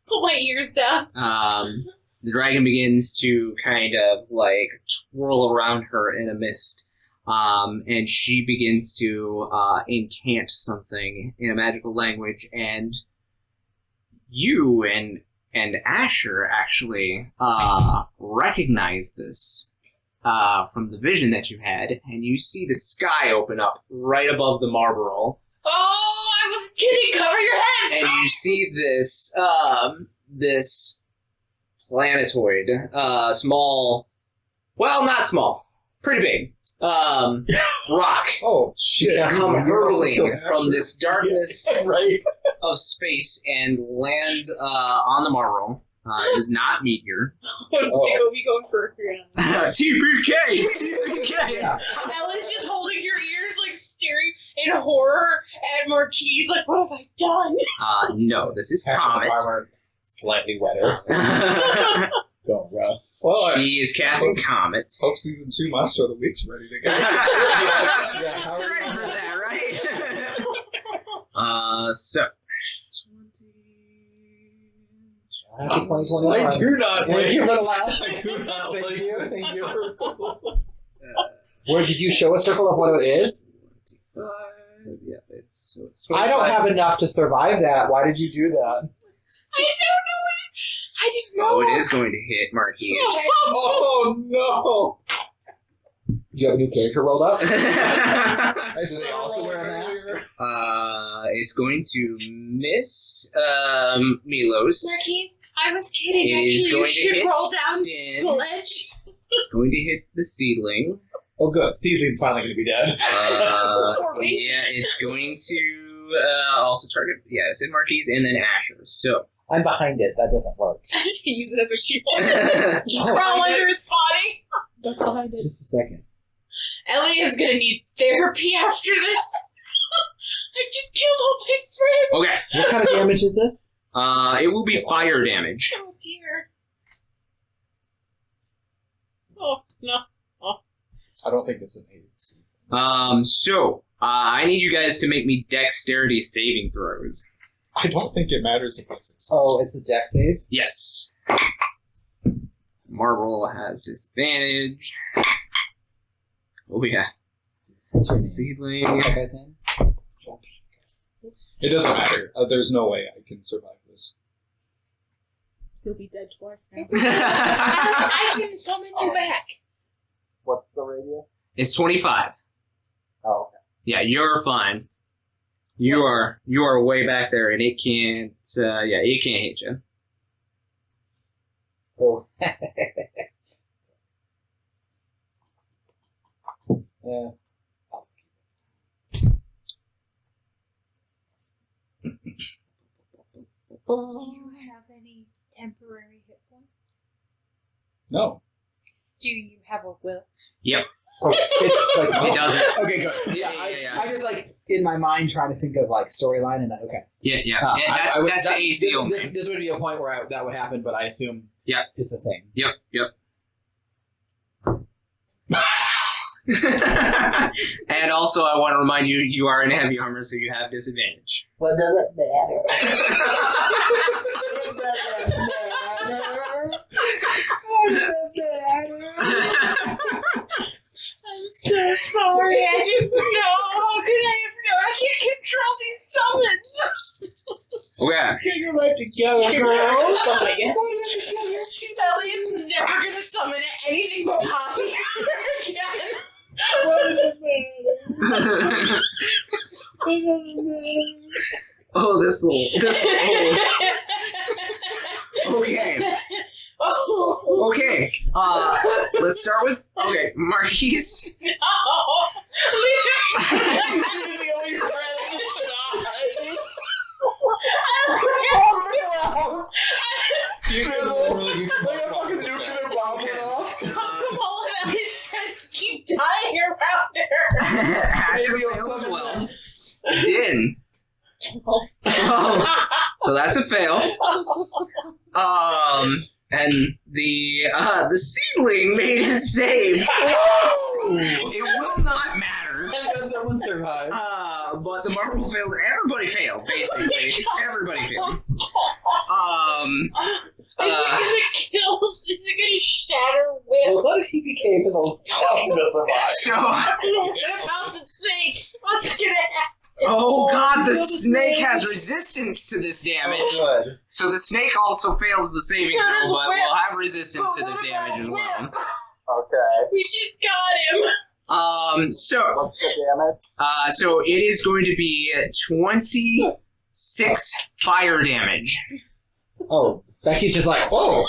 Pull my ears down. the dragon begins to kind of like twirl around her in a mist, and she begins to incant something in a magical language, and you and Asher actually recognize this from the vision that you had, and you see the sky open up right above the marble. Oh, I was kidding. Cover your head. And you see this planetoid, small, well, not small, pretty big, rock Oh, shit. come hurtling from Asher. this darkness Right. of space and land on the marble. It is not meteor. We going for a TPK! Yeah. Ella's just holding your ears, like staring in horror at Marquies, like, what have I done? No, this is Asher's Comet. armor slightly wetter. Go rust. Well, I She is casting Comet. hope season 2 Master of the Week's ready to go. Yeah, how are you? Ready for that, right? So. Happy 2021. I do not Thank like you for the last. I do not Thank like you. this. Thank you. Where did you show a circle of what it is? Yeah, hits. So it's I don't 25. have enough to survive that. Why did you do that? I didn't know. Oh, it is going to hit Marquies. Oh no! Do you have a new character rolled up? I Do they also wear a mask? It's going to miss Milos. Marquies, I was kidding. It is Actually, going you to should hit roll down Din. the ledge. It's going to hit the seedling. Oh, good. Seedling's finally going to be dead. Yeah, it's going to also target. Yeah, I said Marquies and then Asher. So I'm behind it. That doesn't work. Use it as a shield. Just crawl under its body. Duck behind it. Just a second. Ellie is gonna need therapy after this. I just killed all my friends. okay, What kind of damage is this? it will be fire damage. Oh dear. Oh no. I don't think it's an 8. So I need you guys to make me dexterity saving throws. I don't think it matters if it's a Oh, it's a deck save? Yes. Marvel has disadvantage. Oh yeah. What's your name? Seedling. What's that guy's name? Oops. It doesn't matter. There's no way I can survive this. You'll be dead twice now. I can summon you back. What's the radius? It's 25. Oh, okay. Yeah, you're fine. You are way back there, and it can't. It can't hit you. Oh. Yeah. Do you have any temporary hit points? No. Do you have a will? Yep. It doesn't. Okay, good. Yeah, I just like in my mind trying to think of like storyline and okay. Yeah. I would- That's the AC only. This would be a point where that would happen, but I assume it's a thing. Yep. And also, I want to remind you, you are in heavy armor, so you have disadvantage. What does it matter? It doesn't matter. What does it matter? I'm so sorry. I didn't know. How could I have known? I can't control these summons. Okay. Get your life together, girl. Something again. Ellie is never gonna summon anything but Poppy ever again. What does it matter? What does it matter? Oh, this little. Okay. Oh. Okay. Let's start with Marquies. No. He's the only friend who died. You guys are really good. Like a fucking nuclear bomb went off. How come all of Ellie's friends keep dying around her? Asher fails as well. Din. Oh, so that's a fail. And the seedling made his save. It will not matter. And someone survived. But the marble failed. Everybody failed, basically. Everybody failed. Is it gonna kill? Is it gonna shatter Well, Will? it's not a TPK because I'll survive. So, What about the snake? What's gonna happen? oh god, the kill the snake snake. has resistance to this damage. Oh, good. So the snake also fails the saving So throw, does but Whip. will have resistance to But this what damage as about well. Whip? Okay. We just got him. So, What's the damage? so it is going to be 26 fire damage. Oh, Becky's just like, whoa,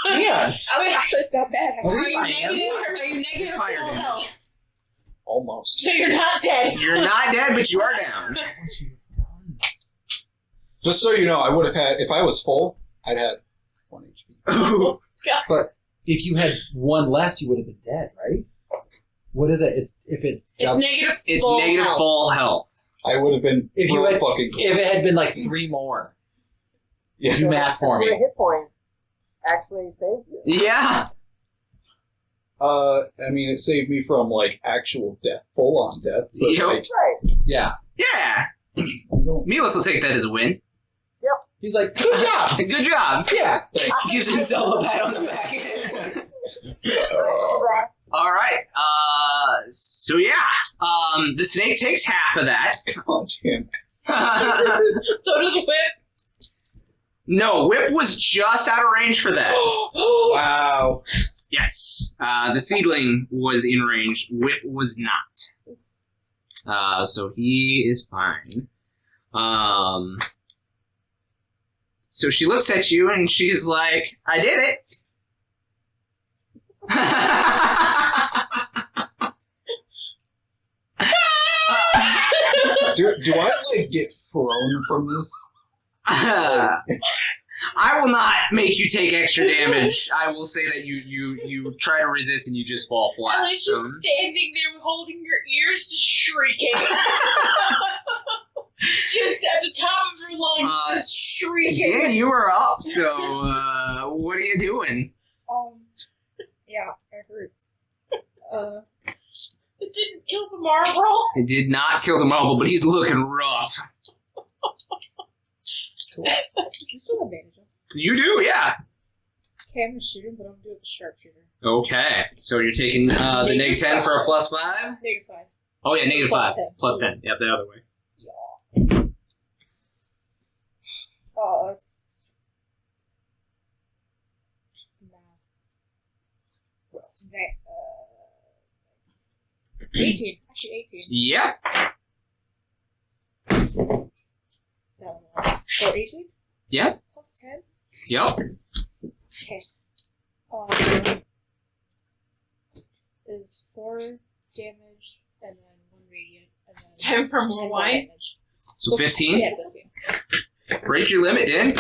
man. Actually, it's not bad. Are Really? you negative? Are you It's negative fire full damage. health? Almost. So you're not dead. You're not dead, but you are down. Just so you know, I would have had, if I was full, I'd had 1 HP. Ooh. But if you had one less, you would have been dead, right? What is it? It's It's jump. negative. It's full negative health. full health. I would have been If you real had- fucking If it had been like 3 more, yeah. do math for Your me. hit points actually saved you. Yeah. I mean, it saved me from like actual death, full on death. But, Yep. like, Right. Yeah. Yeah. I don't- Milos will take that as a win. He's like, good job. Good job. Yeah. Thanks. Gives himself a pat on the back. All right. So yeah, the snake takes half of that. Oh, damn. So does Whip. No, Whip was just out of range for that. Wow. Yes, the seedling was in range. Whip was not. So he is fine. So she looks at you and she's like, I did it. Do I, like, get thrown from this? I will not make you take extra damage. I will say that you try to resist and you just fall flat. Alicia's standing there holding her ears, just shrieking. Just at the top of her lungs, just shrieking. Yeah, you are up, so what are you doing? Yeah, it hurts. It didn't kill the marble. It did not kill the marble, but he's looking rough. Cool. You still have advantage. You do, yeah. Okay, I'm gonna shoot him, but I'm gonna do it with sharpshooter. Okay, so you're taking the negative 10 for a plus 5? -5. Oh yeah, negative Plus 5. 10. Plus 10, yep, the other way. Yeah. Oh, that's... Nah. Okay, 18. Actually, 18. Yep. That one. So 18? Yep. Plus 10? Yep. Okay. Is 4 damage, and then 1 radiant, and then... Time for more 10 wine? damage. So 15? Yes, that's you. Break your limit, Din.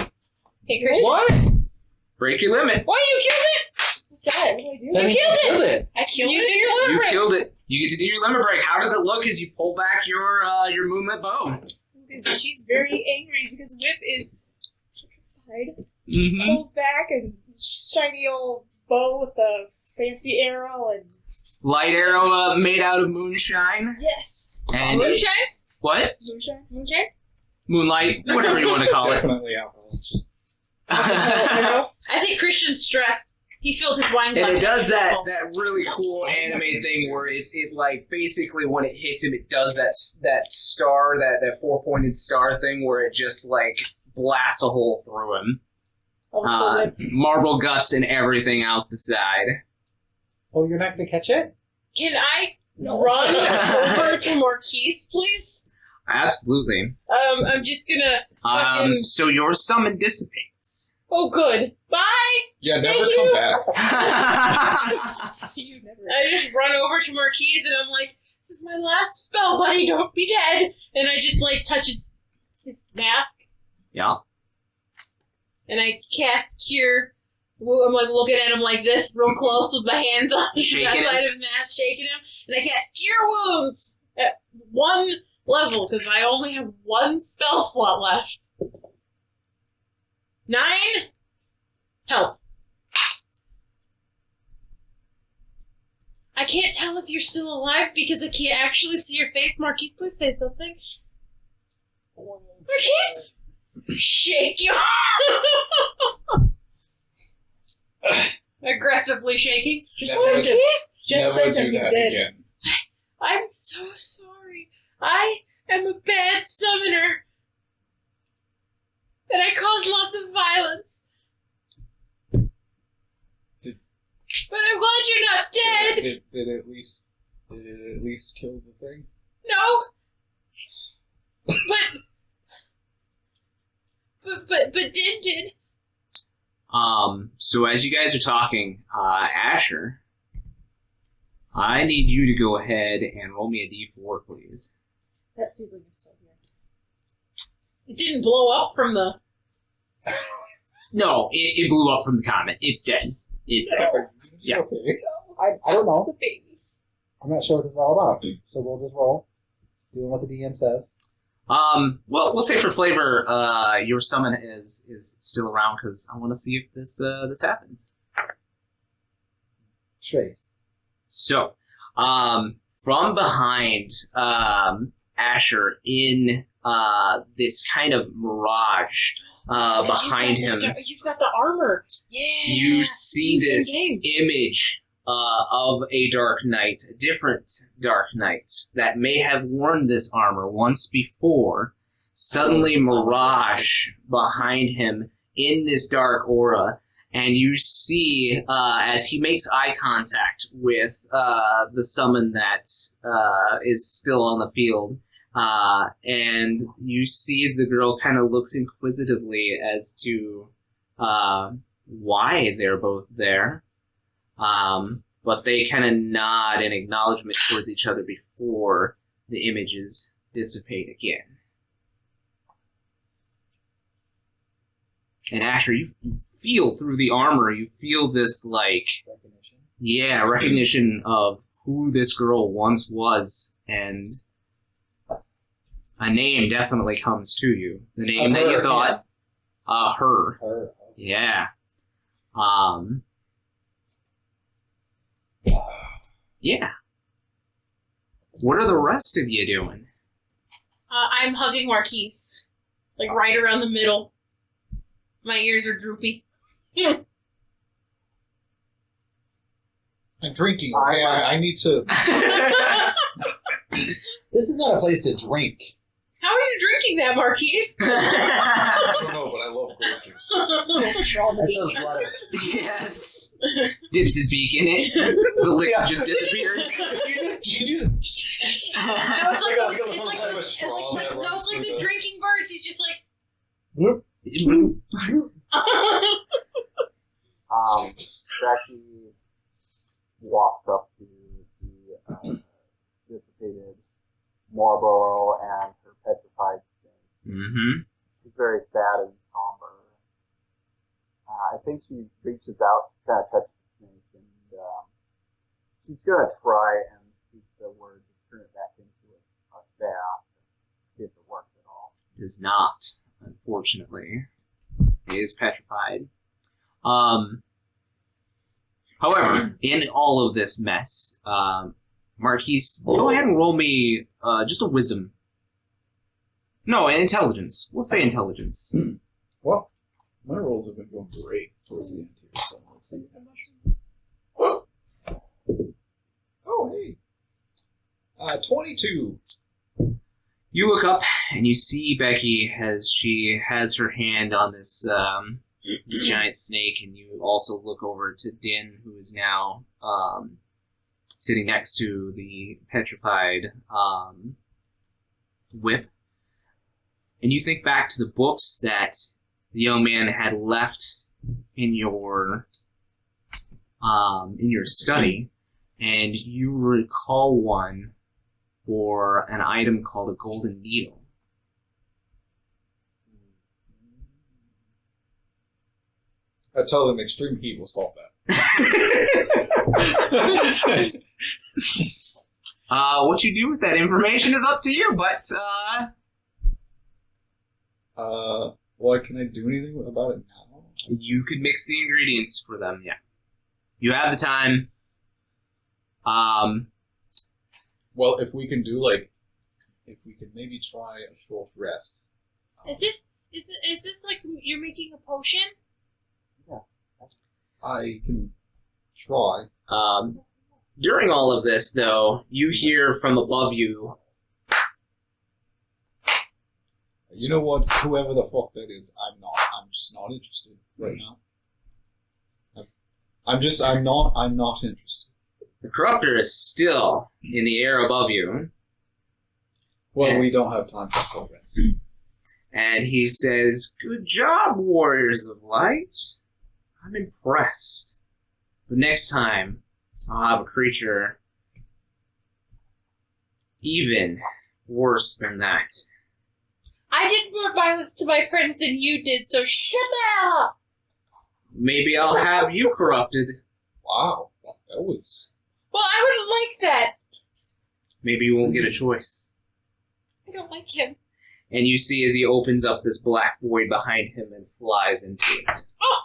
Hey, Christian. What? Break your limit. What? You killed it? What's that? What do I do? That means you killed it. I killed You it? did your You limit. killed it. You get to do your limit break. How does it look as you pull back your moonlit bow? She's very angry because Whip is petrified. Mhm. Pulls back and shiny old bow with the fancy arrow and Light arrow made out of moonshine. yes, And Moonshine? what? moonshine. Moonlight, whatever you want to call it. Definitely alcohol. Just Arrow. I think Christian's stressed. He filled his wine glass. And it does that really cool anime thing where it like basically when it hits him, it does that star, that 4-pointed star thing where it just like blasts a hole through him. Also Whip. Marble guts and everything out the side. Oh, you're not gonna catch it? Can I run over to Marquies, please? Absolutely. I'm just gonna fucking... So your summon dissipates. Oh, good. Bye! yeah, never Thank come you. back. See you never. I just run over to Marquies and I'm like, this is my last spell, buddy, don't be dead. And I just like touch his mask Yeah. and I cast Cure. I'm like looking at him like this, real close with my hands on the Shaking outside him. of his mask, shaking him. And I cast Cure Wounds at 1 level because I only have 1 spell slot left. 9 health. I can't tell if you're still alive because I can't actually see your face. Marquise, please say something. Marquise! Shake you! Aggressively shaking. Just Never- send him. Just Never send do him. He's that dead. again. I'm so sorry. I am a bad summoner. And I cause lots of violence. But I'm glad you're not dead. Did it at least kill the thing? No. But Din did. So as you guys are talking, Asher, I need you to go ahead and roll me a d4, please. That seedling is still here. It didn't blow up from the... No, it blew up from the comet. It's dead. It's dead. Yeah. Okay. I don't know. The baby. I'm not sure what this is all about. So we'll just roll. Doing what the DM says. Well, we'll say for flavor, your summon is still around because I want to see if this happens. Trace. So, from behind Asher in this kind of mirage behind him, You've got the armor. Yeah. you see She's this in-game. image of a Dark Knight, a different Dark Knight that may have worn this armor once before, suddenly mirage behind him in this dark aura, and you see as he makes eye contact with the summon that is still on the field, and you see as the girl kind of looks inquisitively as to why they're both there. But they kind of nod in acknowledgement towards each other before the images dissipate again. And Asher, you feel through the armor, you feel this, like... Recognition? Yeah, recognition of who this girl once was, and a name definitely comes to you. The name that you thought, her. Her. Yeah. Yeah. What are the rest of you doing? I'm hugging Marquies. Like, right around the middle. My ears are droopy. I'm drinking, okay? I need to... This is not a place to drink. How are you drinking that, Marquies? I don't know, but I love grape juice. That's a lot of... Yes. Dips his beak in it. The liquor just disappears. No, it's like, It's like a straw that no, runs it's like through the the- drinking birds. He's just like... Becky walks up to the dissipated Marlboro and her petrified skin. Mm-hmm. She's very sad and somber. I think she reaches out to kind of touch the snake, and she's going to try and speak the word to turn it back into a staff, see if it works at all. Does not, unfortunately. It is petrified. However, in all of this mess, Marquies, go ahead and roll me just a wisdom. No, an intelligence. We'll say intelligence. Well, my rolls have been going great towards the end here, so let's see. Oh, hey. 22. You look up and you see Becky as she has her hand on this, this giant snake, and you also look over to Din, who is now sitting next to the petrified whip. And you think back to the books that the young man had left in your study, and you recall one for an item called a golden needle. I tell them extreme heat will solve that. What you do with that information is up to you, but Well, can I do anything about it now? you could mix the ingredients for them, yeah. You have the time. Well, if we can do, like, if we could maybe try a short rest. Is this like you're making a potion? I can try. During all of this, though, you hear from above you, You know what? Whoever the fuck that is, I'm just not interested right now. I'm not interested. the corruptor is still in the air above you, Well, Yeah. we don't have time for short rest. and he says, "Good job, Warriors of Light. I'm impressed. But next time, I'll have a creature even worse than that." I did more violence to my friends than you did, so shut up! Maybe I'll have you corrupted. Wow, that was... Well, I wouldn't like that. Maybe you won't get a choice. I don't like him. And you see as he opens up this black void behind him and flies into it. Oh!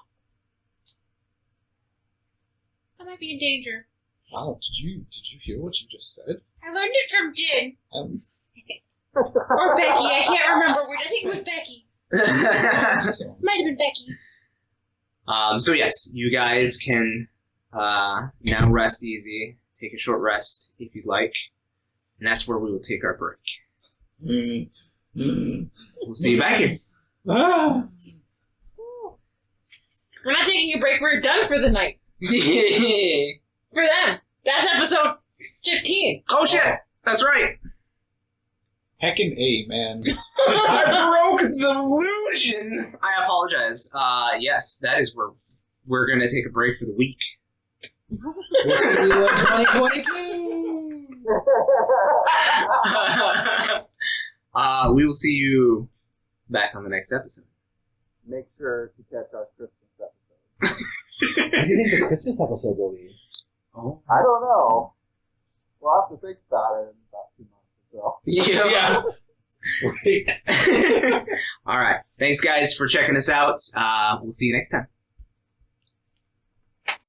I might be in danger. Wow, did you hear what you just said? I learned it from Din. Um, Or Becky, I can't remember which. I think it was Becky. Might have been Becky. So yes, you guys can now rest easy. Take a short rest if you'd like. And that's where we will take our break. We'll see you back here. Ah. We're not taking a break. We're done for the night. For them. That's episode 15. Oh shit! That's right. Heckin' A, man. I broke the illusion. I apologize. Yes, that is where we're gonna take a break for the week. We'll see you in 2022. We will see you back on the next episode. Make sure to catch our Christmas episode. What do you think the Christmas episode will be? Oh. I don't know. We'll have to think about it in about 2 months or so. Yeah. Right. All right. Thanks, guys, for checking us out. We'll see you next time.